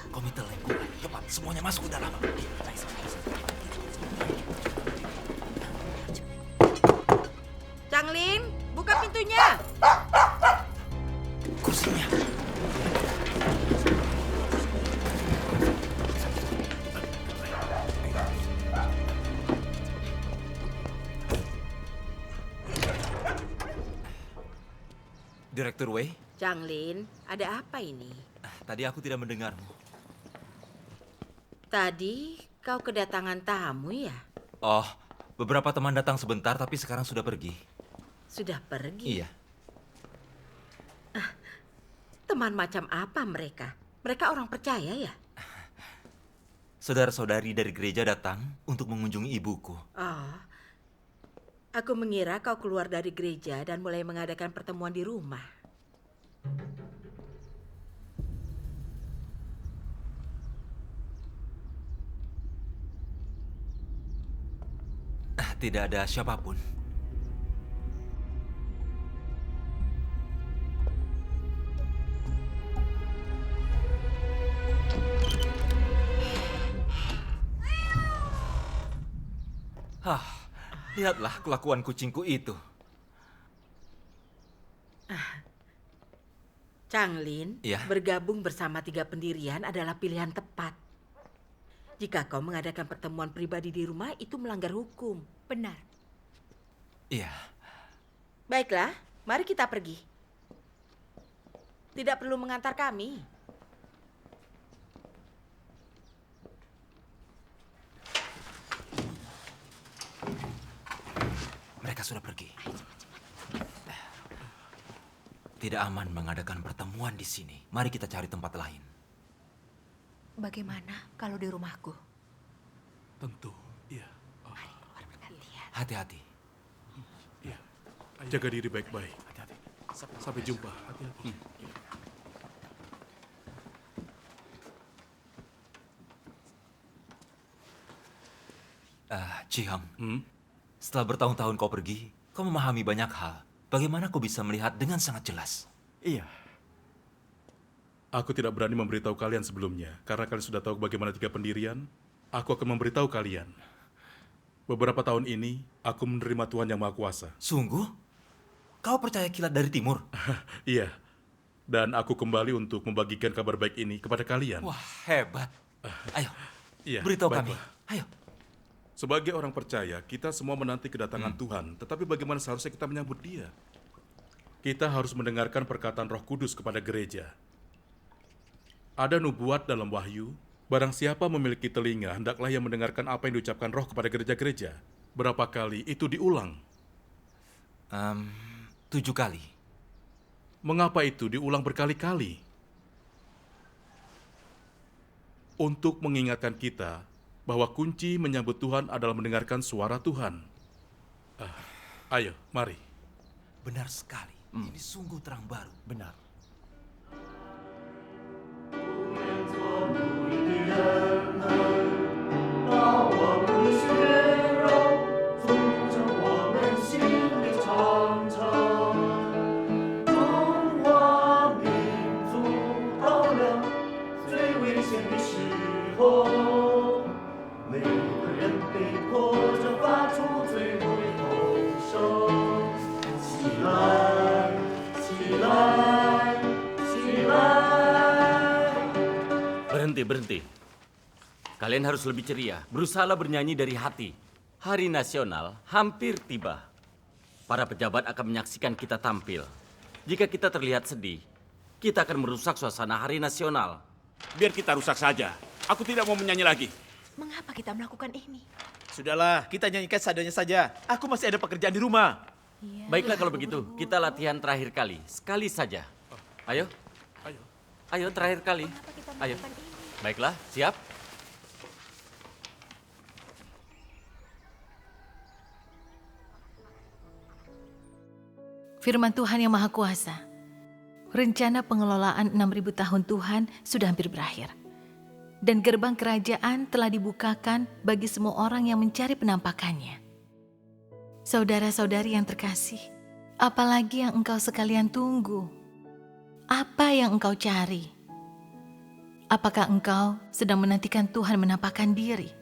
Komite lingkungan, cepat semuanya masuk ke dalam. Janglin, buka pintunya. Kursinya. Direktur Wei, Changlin, ada apa ini? tadi aku tidak mendengarmu. Tadi kau kedatangan tamu ya? Oh, beberapa teman datang sebentar tapi sekarang sudah pergi. Sudah pergi? Iya. Teman macam apa mereka? Mereka orang percaya ya? Saudara-saudari dari gereja datang untuk mengunjungi ibuku. Oh, aku mengira kau keluar dari gereja dan mulai mengadakan pertemuan di rumah. Tidak ada siapapun. Lihatlah kelakuan kucingku itu. Changlin, Ya. bergabung bersama 3 pendirian adalah pilihan tepat. Jika kau mengadakan pertemuan pribadi di rumah, itu melanggar hukum. Benar. Iya. Baiklah, mari kita pergi. Tidak perlu mengantar kami. Mereka sudah pergi. Tidak aman mengadakan pertemuan di sini. Mari kita cari tempat lain. Bagaimana kalau di rumahku? Tentu, iya. Hati-hati. Iya. Jaga diri baik-baik. Hati-hati. Sampai jumpa. Hati-hati. Ciham, setelah bertahun-tahun kau pergi, kau memahami banyak hal. Bagaimana kau bisa melihat dengan sangat jelas? Iya. Aku tidak berani memberitahu kalian sebelumnya, karena kalian sudah tahu bagaimana 3 pendirian. Aku akan memberitahu kalian. Beberapa tahun ini, aku menerima Tuhan Yang Maha Kuasa. Sungguh? Kau percaya kilat dari timur? Iya. Dan aku kembali untuk membagikan kabar baik ini kepada kalian. Wah, hebat. Ayo, Iya, beritahu baiklah. kami. Ayo. Sebagai orang percaya, kita semua menanti kedatangan Tuhan. Tetapi bagaimana seharusnya kita menyambut Dia? Kita harus mendengarkan perkataan Roh Kudus kepada gereja. Ada nubuat dalam Wahyu. Barang siapa memiliki telinga, hendaklah ia mendengarkan apa yang diucapkan Roh kepada gereja-gereja. Berapa kali itu diulang? 7 kali. Mengapa itu diulang berkali-kali? Untuk mengingatkan kita bahwa kunci menyambut Tuhan adalah mendengarkan suara Tuhan. Ayo, mari. Benar sekali. Ini sungguh terang baru. Benar. Berhenti. Kalian harus lebih ceria. Berusahalah bernyanyi dari hati. Hari Nasional hampir tiba. Para pejabat akan menyaksikan kita tampil. Jika kita terlihat sedih, kita akan merusak suasana Hari Nasional. Biar kita rusak saja. Aku tidak mau menyanyi lagi. Mengapa kita melakukan ini? Sudahlah, kita nyanyikan seadanya saja. Aku masih ada pekerjaan di rumah. Baiklah kalau begitu, kita latihan terakhir kali. Sekali saja. Ayo. Ayo, terakhir kali. Ayo. Baiklah, siap? Firman Tuhan yang Maha Kuasa. Rencana pengelolaan 6.000 tahun Tuhan sudah hampir berakhir. Dan gerbang kerajaan telah dibukakan bagi semua orang yang mencari penampakannya. Saudara-saudari yang terkasih, apalagi yang engkau sekalian tunggu? Apa yang engkau cari? Apakah engkau sedang menantikan Tuhan menampakkan diri?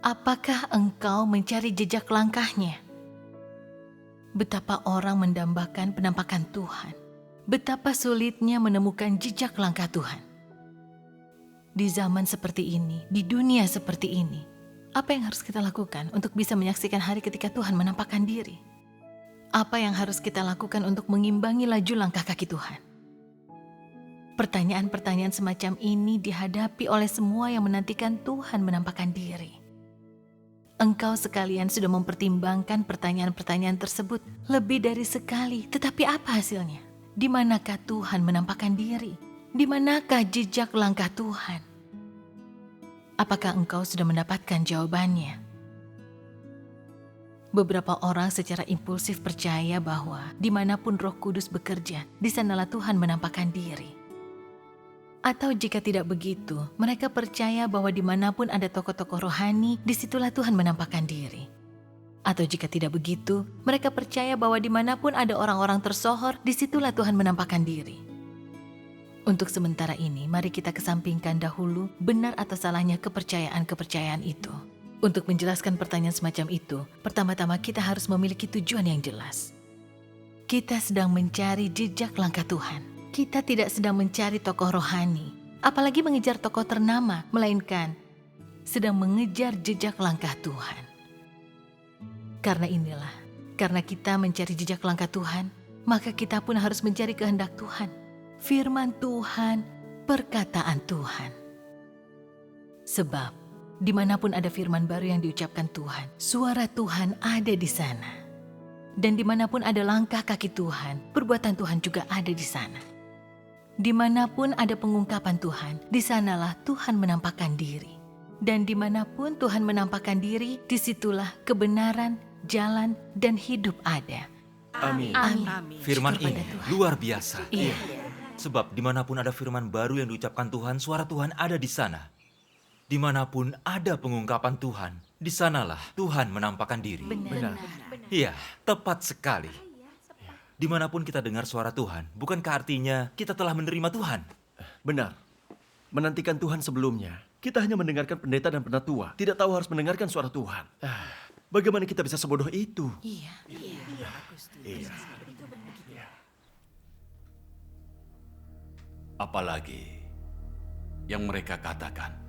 Apakah engkau mencari jejak langkahnya? Betapa orang mendambakan penampakan Tuhan. Betapa sulitnya menemukan jejak langkah Tuhan. Di zaman seperti ini, di dunia seperti ini, apa yang harus kita lakukan untuk bisa menyaksikan hari ketika Tuhan menampakkan diri? Apa yang harus kita lakukan untuk mengimbangi laju langkah kaki Tuhan? Pertanyaan-pertanyaan semacam ini dihadapi oleh semua yang menantikan Tuhan menampakkan diri. Engkau sekalian sudah mempertimbangkan pertanyaan-pertanyaan tersebut lebih dari sekali, tetapi apa hasilnya? Di manakah Tuhan menampakkan diri? Di manakah jejak langkah Tuhan? Apakah engkau sudah mendapatkan jawabannya? Beberapa orang secara impulsif percaya bahwa dimanapun Roh Kudus bekerja, di sanalah Tuhan menampakkan diri. Atau jika tidak begitu, mereka percaya bahwa dimanapun ada tokoh-tokoh rohani, disitulah Tuhan menampakkan diri. Atau jika tidak begitu, mereka percaya bahwa dimanapun ada orang-orang tersohor, disitulah Tuhan menampakkan diri. Untuk sementara ini, mari kita kesampingkan dahulu benar atau salahnya kepercayaan-kepercayaan itu. Untuk menjelaskan pertanyaan semacam itu, pertama-tama kita harus memiliki tujuan yang jelas. Kita sedang mencari jejak langkah Tuhan. Kita tidak sedang mencari tokoh rohani, apalagi mengejar tokoh ternama, melainkan sedang mengejar jejak langkah Tuhan. Karena kita mencari jejak langkah Tuhan, maka kita pun harus mencari kehendak Tuhan, firman Tuhan, perkataan Tuhan. Sebab, dimanapun ada firman baru yang diucapkan Tuhan, suara Tuhan ada di sana. Dan dimanapun ada langkah kaki Tuhan, perbuatan Tuhan juga ada di sana. Dimanapun ada pengungkapan Tuhan, di sanalah Tuhan menampakkan diri. Dan dimanapun Tuhan menampakkan diri, disitulah kebenaran, jalan, dan hidup ada. Amin. Amin. Firman Kepada ini Tuhan. luar biasa. Iya. Sebab dimanapun ada firman baru yang diucapkan Tuhan, suara Tuhan ada di sana. Dimanapun ada pengungkapan Tuhan, di sanalah Tuhan menampakkan diri. Benar. Iya, tepat sekali. Dimanapun kita dengar suara Tuhan, bukankah artinya kita telah menerima Tuhan? Benar. Menantikan Tuhan sebelumnya, kita hanya mendengarkan pendeta dan penatua, tidak tahu harus mendengarkan suara Tuhan. Bagaimana kita bisa sebodoh itu? Iya. Apalagi yang mereka katakan.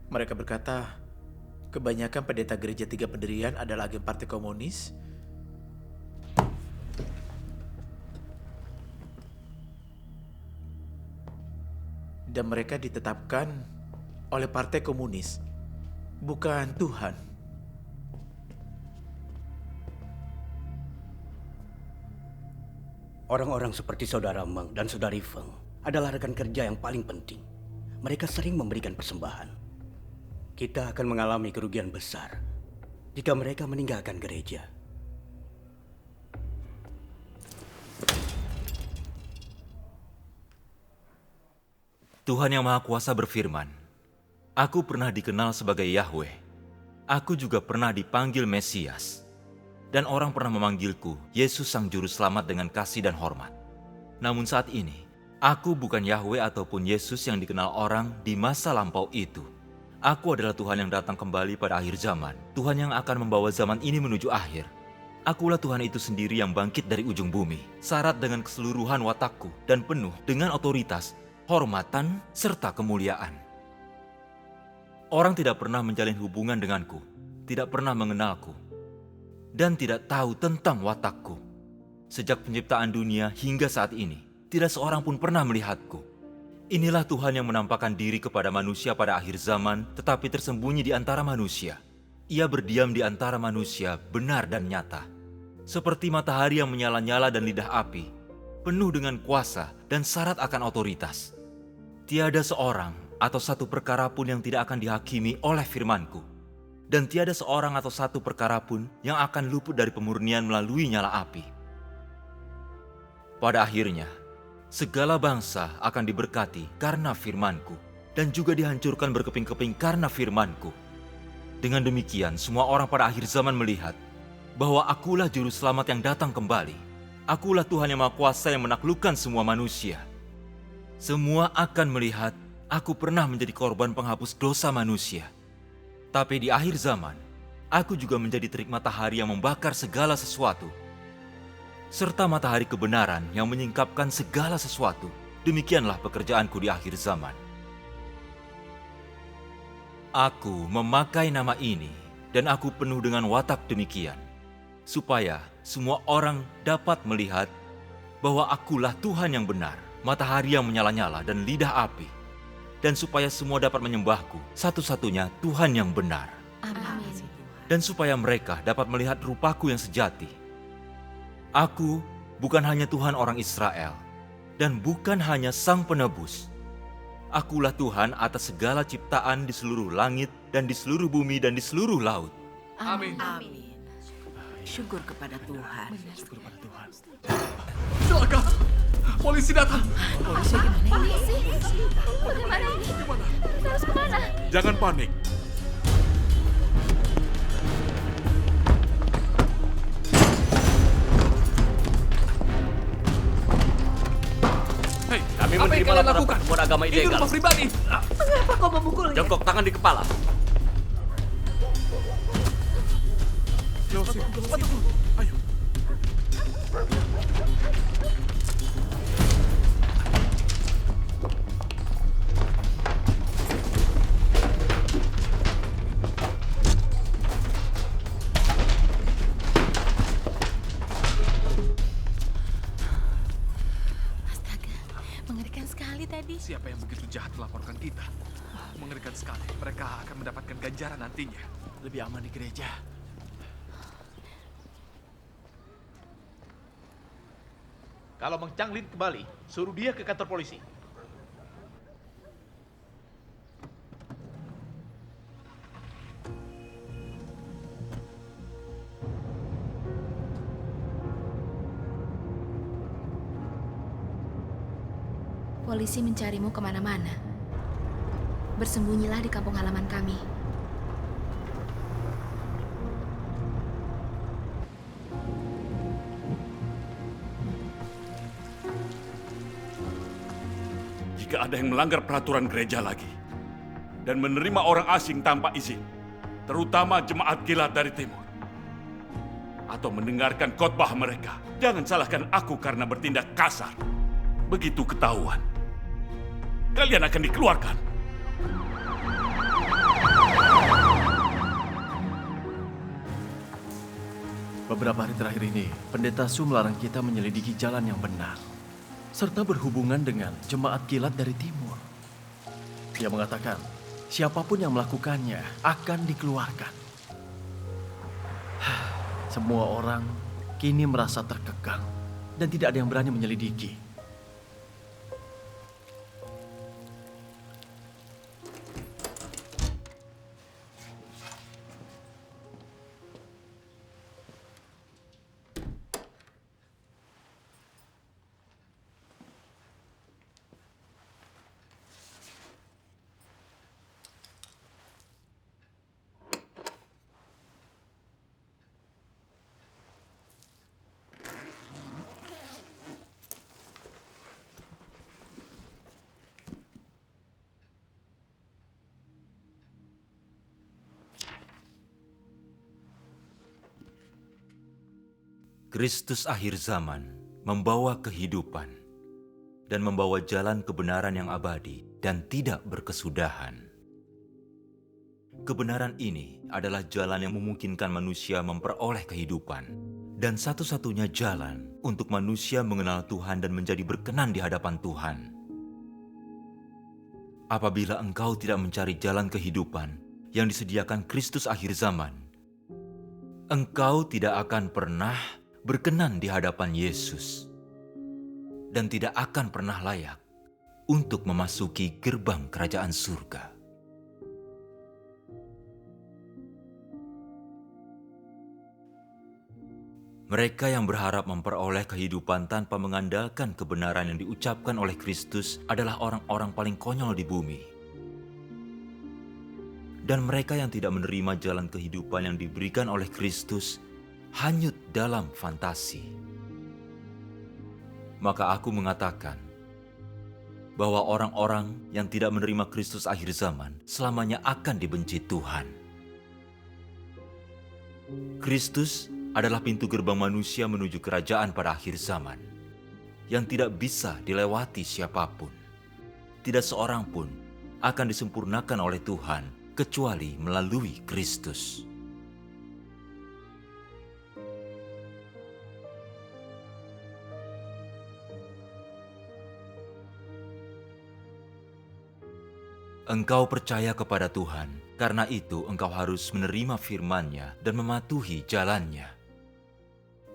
Mereka berkata, kebanyakan pendeta gereja tiga pendirian adalah agen partai komunis. Dan mereka ditetapkan oleh partai komunis, bukan Tuhan. Orang-orang seperti Saudara Meng dan Saudari Feng adalah rekan kerja yang paling penting. Mereka sering memberikan persembahan. Kita akan mengalami kerugian besar jika mereka meninggalkan gereja. Tuhan Yang Maha Kuasa berfirman, "Aku pernah dikenal sebagai Yahweh. Aku juga pernah dipanggil Mesias. Dan orang pernah memanggilku Yesus Sang Juru Selamat dengan kasih dan hormat. Namun saat ini, aku bukan Yahweh ataupun Yesus yang dikenal orang di masa lampau itu. Aku adalah Tuhan yang datang kembali pada akhir zaman, Tuhan yang akan membawa zaman ini menuju akhir. Akulah Tuhan itu sendiri yang bangkit dari ujung bumi, syarat dengan keseluruhan watakku dan penuh dengan otoritas, hormatan, serta kemuliaan. Orang tidak pernah menjalin hubungan denganku, tidak pernah mengenalku, dan tidak tahu tentang watakku. Sejak penciptaan dunia hingga saat ini, tidak seorang pun pernah melihatku. Inilah Tuhan yang menampakkan diri kepada manusia pada akhir zaman, tetapi tersembunyi di antara manusia. Ia berdiam di antara manusia, benar dan nyata. Seperti matahari yang menyala-nyala dan lidah api, penuh dengan kuasa dan syarat akan otoritas. Tiada seorang atau satu perkara pun yang tidak akan dihakimi oleh firman-Ku. Dan tiada seorang atau satu perkara pun yang akan luput dari pemurnian melalui nyala api. Pada akhirnya, segala bangsa akan diberkati karena firman-Ku, dan juga dihancurkan berkeping-keping karena firman-Ku. Dengan demikian, semua orang pada akhir zaman melihat bahwa Akulah Juru Selamat yang datang kembali. Akulah Tuhan yang Maha Kuasa yang menaklukkan semua manusia. Semua akan melihat Aku pernah menjadi korban penghapus dosa manusia. Tapi di akhir zaman, Aku juga menjadi terik matahari yang membakar segala sesuatu, serta matahari kebenaran yang menyingkapkan segala sesuatu. Demikianlah pekerjaanku di akhir zaman. Aku memakai nama ini dan aku penuh dengan watak demikian, supaya semua orang dapat melihat bahwa akulah Tuhan yang benar, matahari yang menyala-nyala dan lidah api, dan supaya semua dapat menyembahku, satu-satunya Tuhan yang benar. Amin. Dan supaya mereka dapat melihat rupaku yang sejati. Aku bukan hanya Tuhan orang Israel, dan bukan hanya Sang Penebus. Akulah Tuhan atas segala ciptaan di seluruh langit dan di seluruh bumi dan di seluruh laut. Amin. Amin. Syukur kepada Tuhan. Syukur pada Tuhan. Celaka! Polisi datang! Polisi? Bagaimana ini? Kita harus kemana? Jangan panik. Hei, Kami apa yang menerima kalian laporan lakukan? pertemuan agama Itu ilegal. rumah pribadi. Mengapa kau memukulnya? Jongkok tangan di kepala. Joseph, ayo. Astaga, mengerikan sekali tadi. Siapa yang begitu jahat melaporkan kita? Mengerikan sekali. Mereka akan mendapatkan ganjaran nantinya. Lebih aman di gereja. Kalau Mang Changlin kembali, suruh dia ke kantor polisi. Polisi mencarimu kemana-mana. Bersembunyilah di kampung halaman kami. Jika ada yang melanggar peraturan gereja lagi dan menerima orang asing tanpa izin, terutama jemaat kilat dari timur, atau mendengarkan khotbah mereka, jangan salahkan aku karena bertindak kasar. Begitu ketahuan, kalian akan dikeluarkan. Beberapa hari terakhir ini, Pendeta Su melarang kita menyelidiki jalan yang benar, serta berhubungan dengan jemaat kilat dari timur. Dia mengatakan, siapapun yang melakukannya akan dikeluarkan. Semua orang kini merasa terkekang dan tidak ada yang berani menyelidiki. Kristus akhir zaman membawa kehidupan dan membawa jalan kebenaran yang abadi dan tidak berkesudahan. Kebenaran ini adalah jalan yang memungkinkan manusia memperoleh kehidupan dan satu-satunya jalan untuk manusia mengenal Tuhan dan menjadi berkenan di hadapan Tuhan. Apabila engkau tidak mencari jalan kehidupan yang disediakan Kristus akhir zaman, engkau tidak akan pernah berkenan di hadapan Yesus dan tidak akan pernah layak untuk memasuki gerbang kerajaan surga. Mereka yang berharap memperoleh kehidupan tanpa mengandalkan kebenaran yang diucapkan oleh Kristus adalah orang-orang paling konyol di bumi. Dan mereka yang tidak menerima jalan kehidupan yang diberikan oleh Kristus hanyut dalam fantasi. Maka aku mengatakan bahwa orang-orang yang tidak menerima Kristus akhir zaman selamanya akan dibenci Tuhan. Kristus adalah pintu gerbang manusia menuju kerajaan pada akhir zaman yang tidak bisa dilewati siapapun. Tidak seorang pun akan disempurnakan oleh Tuhan kecuali melalui Kristus. Engkau percaya kepada Tuhan, karena itu engkau harus menerima firman-Nya dan mematuhi jalan-Nya.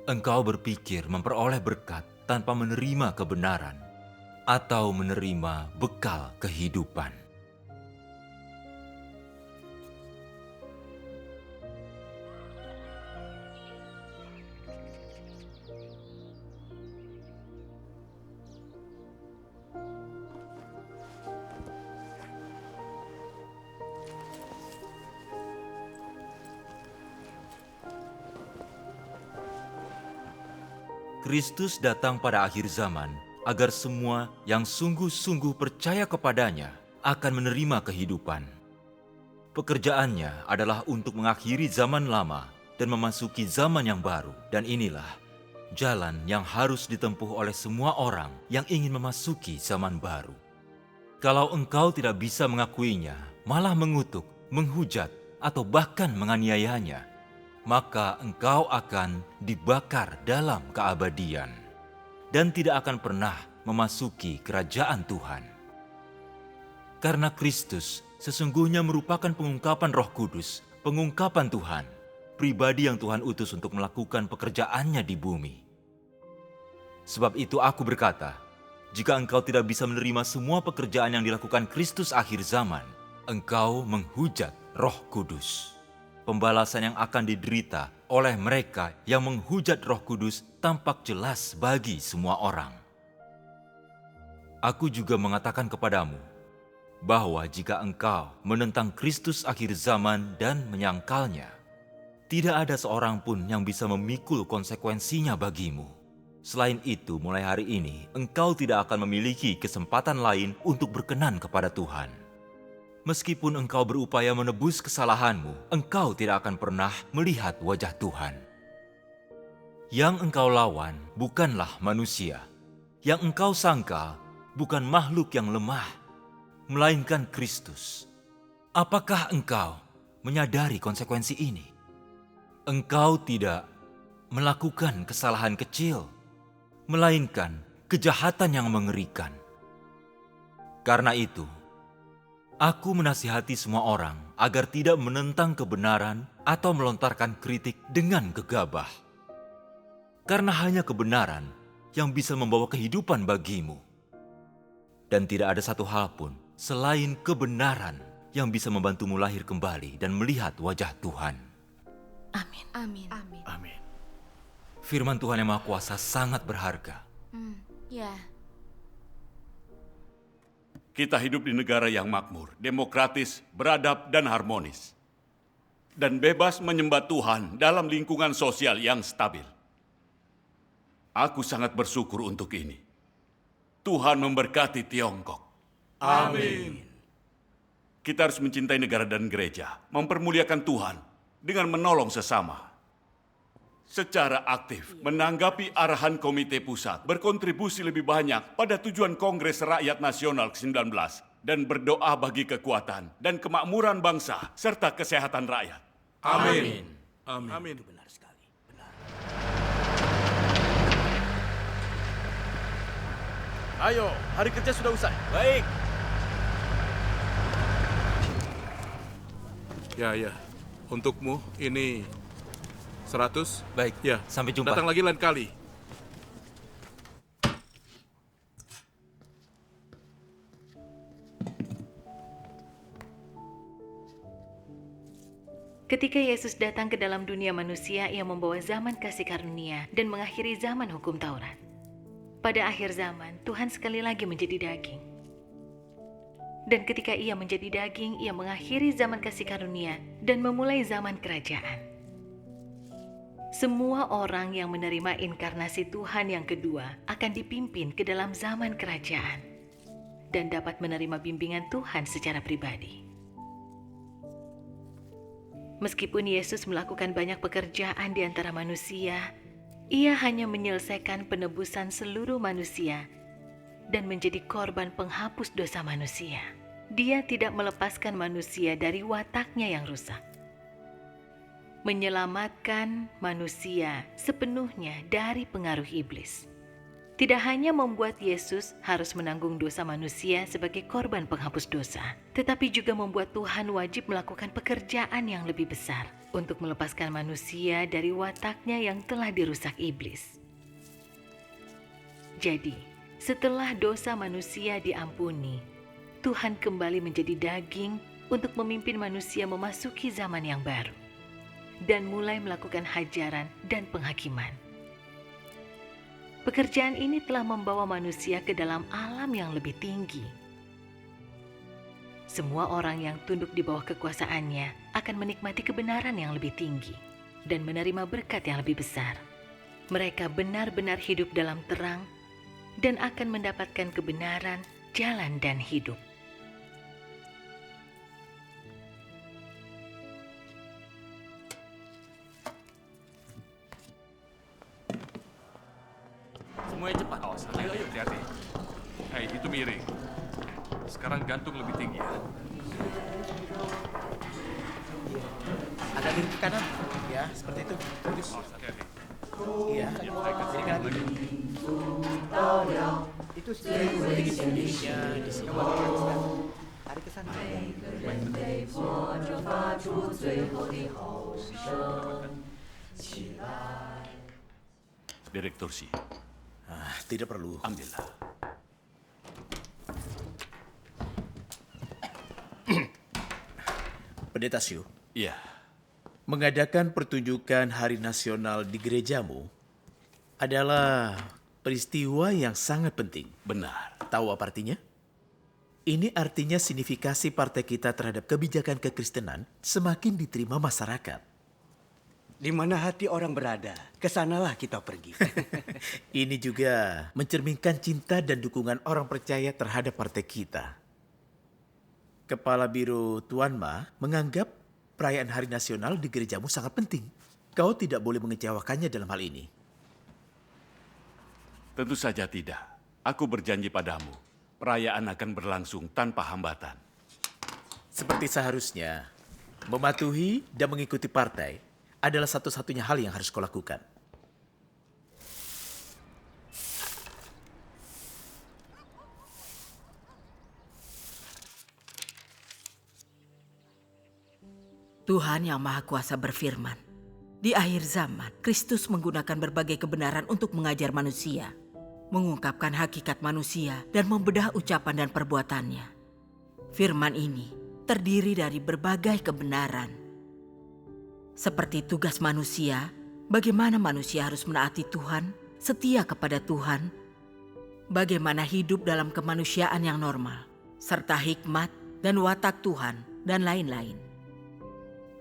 Engkau berpikir memperoleh berkat tanpa menerima kebenaran atau menerima bekal kehidupan. Kristus datang pada akhir zaman agar semua yang sungguh-sungguh percaya kepadanya akan menerima kehidupan. Pekerjaannya adalah untuk mengakhiri zaman lama dan memasuki zaman yang baru. Dan inilah jalan yang harus ditempuh oleh semua orang yang ingin memasuki zaman baru. Kalau engkau tidak bisa mengakuinya, malah mengutuk, menghujat, atau bahkan menganiayanya, maka engkau akan dibakar dalam keabadian dan tidak akan pernah memasuki kerajaan Tuhan. Karena Kristus sesungguhnya merupakan pengungkapan Roh Kudus, pengungkapan Tuhan, pribadi yang Tuhan utus untuk melakukan pekerjaannya di bumi. Sebab itu aku berkata, jika engkau tidak bisa menerima semua pekerjaan yang dilakukan Kristus akhir zaman, engkau menghujat Roh Kudus. Pembalasan yang akan diderita oleh mereka yang menghujat Roh Kudus tampak jelas bagi semua orang. Aku juga mengatakan kepadamu bahwa jika engkau menentang Kristus akhir zaman dan menyangkalnya, tidak ada seorang pun yang bisa memikul konsekuensinya bagimu. Selain itu, mulai hari ini engkau tidak akan memiliki kesempatan lain untuk berkenan kepada Tuhan. Meskipun engkau berupaya menebus kesalahanmu, engkau tidak akan pernah melihat wajah Tuhan. Yang engkau lawan bukanlah manusia. Yang engkau sangkal bukan makhluk yang lemah, melainkan Kristus. Apakah engkau menyadari konsekuensi ini? Engkau tidak melakukan kesalahan kecil, melainkan kejahatan yang mengerikan. Karena itu, aku menasihati semua orang agar tidak menentang kebenaran atau melontarkan kritik dengan gegabah. Karena hanya kebenaran yang bisa membawa kehidupan bagimu. Dan tidak ada satu hal pun selain kebenaran yang bisa membantumu lahir kembali dan melihat wajah Tuhan. Amin. Amin. Amin. Firman Tuhan yang Maha Kuasa sangat berharga. Ya. Kita hidup di negara yang makmur, demokratis, beradab, dan harmonis. Dan bebas menyembah Tuhan dalam lingkungan sosial yang stabil. Aku sangat bersyukur untuk ini. Tuhan memberkati Tiongkok. Amin. Kita harus mencintai negara dan gereja, mempermuliakan Tuhan dengan menolong sesama. Secara aktif menanggapi arahan Komite Pusat, berkontribusi lebih banyak pada tujuan Kongres Rakyat Nasional ke-19 dan berdoa bagi kekuatan dan kemakmuran bangsa serta kesehatan rakyat. Amin. Amin. Itu benar sekali. Benar. Ayo, hari kerja sudah usai. Baik. Ya. Untukmu ini 100. Baik, Ya, sampai jumpa. Datang lagi lain kali. Ketika Yesus datang ke dalam dunia manusia, ia membawa zaman kasih karunia dan mengakhiri zaman hukum Taurat. Pada akhir zaman, Tuhan sekali lagi menjadi daging. Dan ketika ia menjadi daging, ia mengakhiri zaman kasih karunia dan memulai zaman kerajaan. Semua orang yang menerima inkarnasi Tuhan yang kedua akan dipimpin ke dalam zaman kerajaan dan dapat menerima bimbingan Tuhan secara pribadi. Meskipun Yesus melakukan banyak pekerjaan di antara manusia, ia hanya menyelesaikan penebusan seluruh manusia dan menjadi korban penghapus dosa manusia. Dia tidak melepaskan manusia dari wataknya yang rusak. Menyelamatkan manusia sepenuhnya dari pengaruh iblis. Tidak hanya membuat Yesus harus menanggung dosa manusia sebagai korban penghapus dosa, tetapi juga membuat Tuhan wajib melakukan pekerjaan yang lebih besar untuk melepaskan manusia dari wataknya yang telah dirusak iblis. Jadi, setelah dosa manusia diampuni, Tuhan kembali menjadi daging untuk memimpin manusia memasuki zaman yang baru dan mulai melakukan hajaran dan penghakiman. Pekerjaan ini telah membawa manusia ke dalam alam yang lebih tinggi. Semua orang yang tunduk di bawah kekuasaannya akan menikmati kebenaran yang lebih tinggi dan menerima berkat yang lebih besar. Mereka benar-benar hidup dalam terang dan akan mendapatkan kebenaran, jalan, dan hidup. Semuanya cepat. Awas, ayo, hati-hati. Hei, itu miring. Sekarang gantung lebih tinggi ya. Agak miring ke kanan. Ya, seperti itu. Bagus. Awas, hati-hati. Iya. Miringkan lagi. Itu tinggi. Ya, di sini. Tarik ke sana. Direktur Si. Tidak perlu. Ambillah. Pendeta Siu. Iya. Mengadakan pertunjukan Hari Nasional di gerejamu adalah peristiwa yang sangat penting. Benar. Tahu apa artinya? Ini artinya signifikasi partai kita terhadap kebijakan kekristenan semakin diterima masyarakat. Di mana hati orang berada, kesanalah kita pergi. Ini juga mencerminkan cinta dan dukungan orang percaya terhadap partai kita. Kepala Biro Tuan Ma menganggap perayaan Hari Nasional di gerejamu sangat penting. Kau tidak boleh mengecewakannya dalam hal ini. Tentu saja tidak. Aku berjanji padamu, perayaan akan berlangsung tanpa hambatan. Seperti seharusnya, mematuhi dan mengikuti partai adalah satu-satunya hal yang harus kau lakukan. Tuhan Yang Maha Kuasa berfirman, di akhir zaman, Kristus menggunakan berbagai kebenaran untuk mengajar manusia, mengungkapkan hakikat manusia, dan membedah ucapan dan perbuatannya. Firman ini terdiri dari berbagai kebenaran. Seperti tugas manusia, bagaimana manusia harus menaati Tuhan, setia kepada Tuhan, bagaimana hidup dalam kemanusiaan yang normal, serta hikmat dan watak Tuhan, dan lain-lain.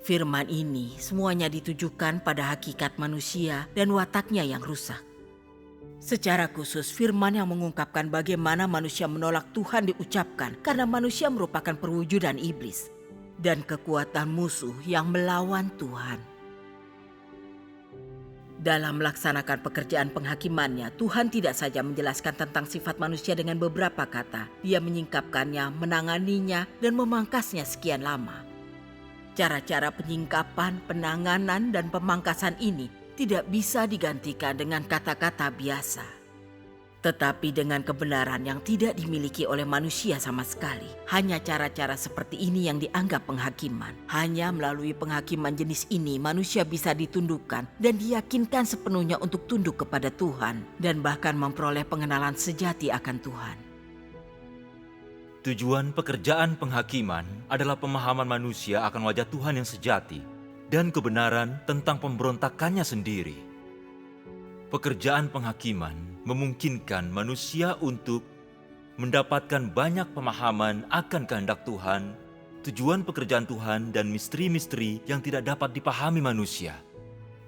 Firman ini semuanya ditujukan pada hakikat manusia dan wataknya yang rusak. Secara khusus, firman yang mengungkapkan bagaimana manusia menolak Tuhan diucapkan karena manusia merupakan perwujudan iblis dan kekuatan musuh yang melawan Tuhan. Dalam melaksanakan pekerjaan penghakimannya, Tuhan tidak saja menjelaskan tentang sifat manusia dengan beberapa kata. Dia menyingkapkannya, menanganinya, dan memangkasnya sekian lama. Cara-cara penyingkapan, penanganan, dan pemangkasan ini tidak bisa digantikan dengan kata-kata biasa. Tetapi dengan kebenaran yang tidak dimiliki oleh manusia sama sekali. Hanya cara-cara seperti ini yang dianggap penghakiman. Hanya melalui penghakiman jenis ini manusia bisa ditundukkan dan diyakinkan sepenuhnya untuk tunduk kepada Tuhan. Dan bahkan memperoleh pengenalan sejati akan Tuhan. Tujuan pekerjaan penghakiman adalah pemahaman manusia akan wajah Tuhan yang sejati dan kebenaran tentang pemberontakannya sendiri. Pekerjaan penghakiman memungkinkan manusia untuk mendapatkan banyak pemahaman akan kehendak Tuhan, tujuan pekerjaan Tuhan, dan misteri-misteri yang tidak dapat dipahami manusia.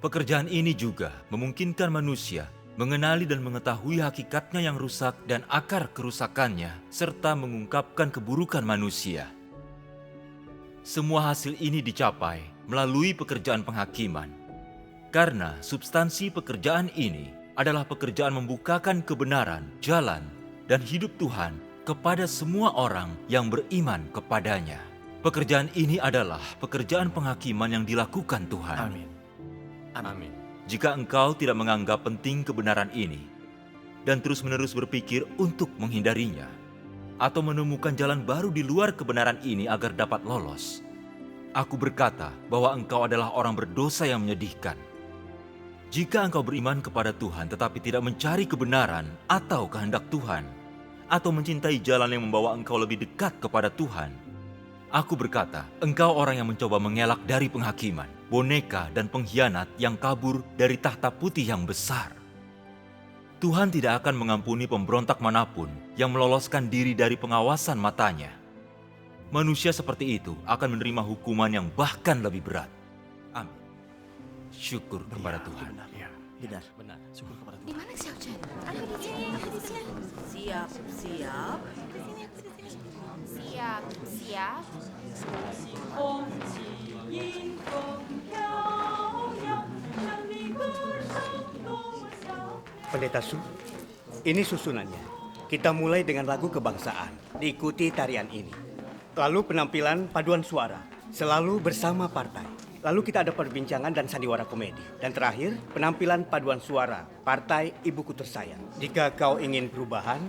Pekerjaan ini juga memungkinkan manusia mengenali dan mengetahui hakikatnya yang rusak dan akar kerusakannya, serta mengungkapkan keburukan manusia. Semua hasil ini dicapai melalui pekerjaan penghakiman. Karena substansi pekerjaan ini adalah pekerjaan membukakan kebenaran, jalan, dan hidup Tuhan kepada semua orang yang beriman kepadanya. Pekerjaan ini adalah pekerjaan penghakiman yang dilakukan Tuhan. Amin. Amin. Jika engkau tidak menganggap penting kebenaran ini dan terus-menerus berpikir untuk menghindarinya atau menemukan jalan baru di luar kebenaran ini agar dapat lolos, aku berkata bahwa engkau adalah orang berdosa yang menyedihkan. Jika engkau beriman kepada Tuhan tetapi tidak mencari kebenaran atau kehendak Tuhan, atau mencintai jalan yang membawa engkau lebih dekat kepada Tuhan, aku berkata, engkau orang yang mencoba mengelak dari penghakiman, boneka dan pengkhianat yang kabur dari tahta putih yang besar. Tuhan tidak akan mengampuni pemberontak manapun yang meloloskan diri dari pengawasan matanya. Manusia seperti itu akan menerima hukuman yang bahkan lebih berat. Amin. Syukur kepada Tuhan. Benar. Benar. Syukur kepada Tuhan. Di mana Xiao Chen? Aku di sini. Siap, siap. Siap, siap. Pendeta Su, ini susunannya. Kita mulai dengan lagu kebangsaan, diikuti tarian ini. Lalu penampilan paduan suara, selalu bersama partai. Lalu kita ada perbincangan dan sandiwara komedi. Dan terakhir, penampilan paduan suara, partai ibuku tersayang. Jika kau ingin perubahan,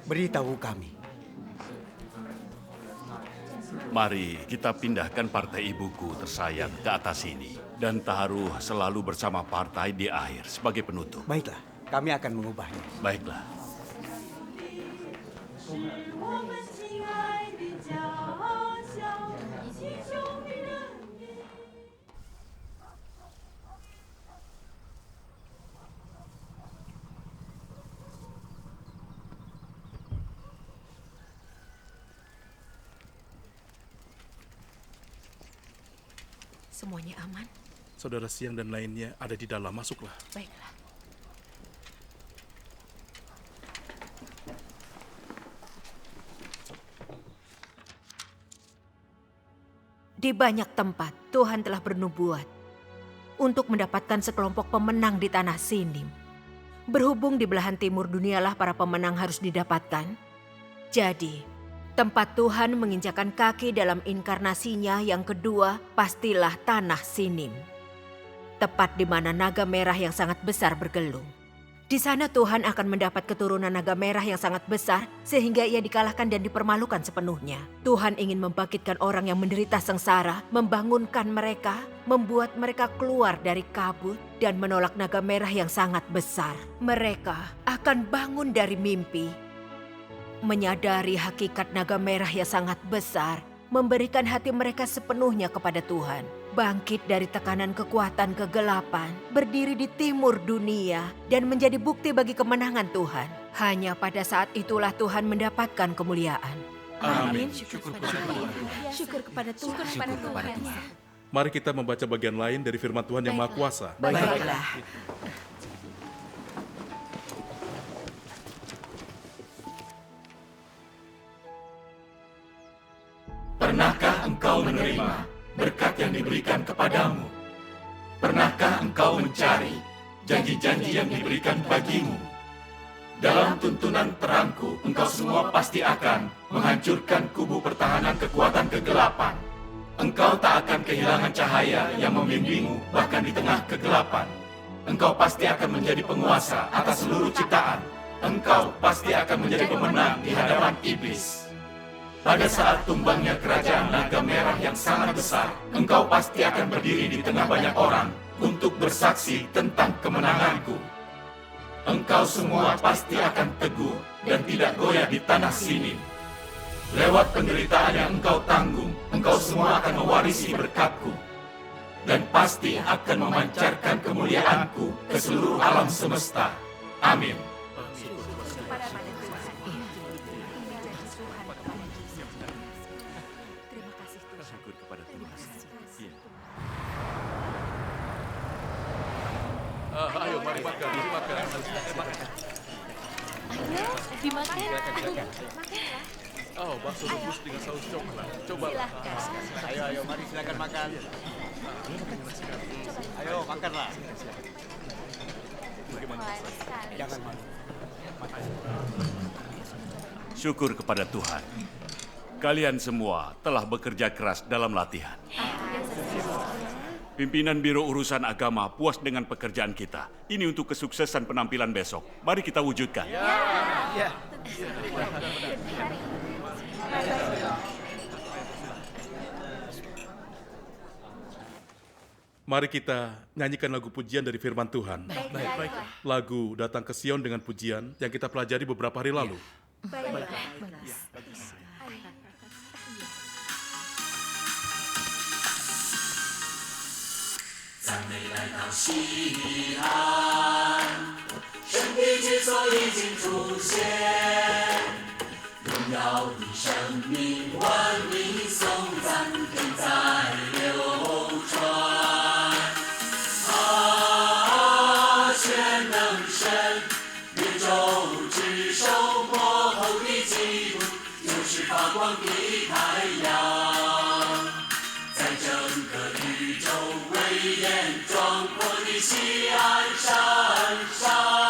beritahu kami. Mari kita pindahkan partai ibuku tersayang ke atas sini. Dan taruh selalu bersama partai di akhir sebagai penutup. Baiklah, kami akan mengubahnya. Baiklah. Semuanya aman? Saudara Siang dan lainnya ada di dalam, masuklah. Baiklah. Di banyak tempat, Tuhan telah bernubuat untuk mendapatkan sekelompok pemenang di tanah Sinim. Berhubung di belahan timur dunialah para pemenang harus didapatkan. Jadi, tempat Tuhan menginjakan kaki dalam inkarnasinya yang kedua pastilah tanah Sinim. Tepat di mana naga merah yang sangat besar bergelung. Di sana Tuhan akan mendapat keturunan naga merah yang sangat besar sehingga ia dikalahkan dan dipermalukan sepenuhnya. Tuhan ingin membangkitkan orang yang menderita sengsara, membangunkan mereka, membuat mereka keluar dari kabut dan menolak naga merah yang sangat besar. Mereka akan bangun dari mimpi, menyadari hakikat naga merah yang sangat besar, memberikan hati mereka sepenuhnya kepada Tuhan. Bangkit dari tekanan kekuatan kegelapan, berdiri di timur dunia, dan menjadi bukti bagi kemenangan Tuhan. Hanya pada saat itulah Tuhan mendapatkan kemuliaan. Amin. Syukur kepada Tuhan. Syukur kepada Tuhan. Syukur kepada Tuhan. Mari kita membaca bagian lain dari firman Tuhan yang Maha Kuasa. Baiklah. Pernahkah engkau menerima berkat yang diberikan kepadamu? Pernahkah engkau mencari janji-janji yang diberikan bagimu? Dalam tuntunan terangku, engkau semua pasti akan menghancurkan kubu pertahanan kekuatan kegelapan. Engkau tak akan kehilangan cahaya yang membimbingmu bahkan di tengah kegelapan. Engkau pasti akan menjadi penguasa atas seluruh ciptaan. Engkau pasti akan menjadi pemenang di hadapan iblis. Pada saat tumbangnya kerajaan naga merah yang sangat besar, engkau pasti akan berdiri di tengah banyak orang untuk bersaksi tentang kemenanganku. Engkau semua pasti akan teguh dan tidak goyah di tanah sini. Lewat penderitaan yang engkau tanggung, engkau semua akan mewarisi berkatku. Dan pasti akan memancarkan kemuliaanku ke seluruh alam semesta. Amin. Ayo, mari makan, dimakan. Ayo, dimakan. Oh, bakso rebus dengan saus coklat. Cobalah. Ayo, mari silakan makan. Ayo, makanlah. Bagaimana? Sekali. Jangan malu. Syukur kepada Tuhan. Kalian semua telah bekerja keras dalam latihan. Pimpinan Biro Urusan Agama puas dengan pekerjaan kita. Ini untuk kesuksesan penampilan besok. Mari kita wujudkan. Ya. Mari kita nyanyikan lagu pujian dari firman Tuhan. Baik. Lagu Datang ke Sion dengan pujian yang kita pelajari beberapa hari lalu. Baik.西安山上。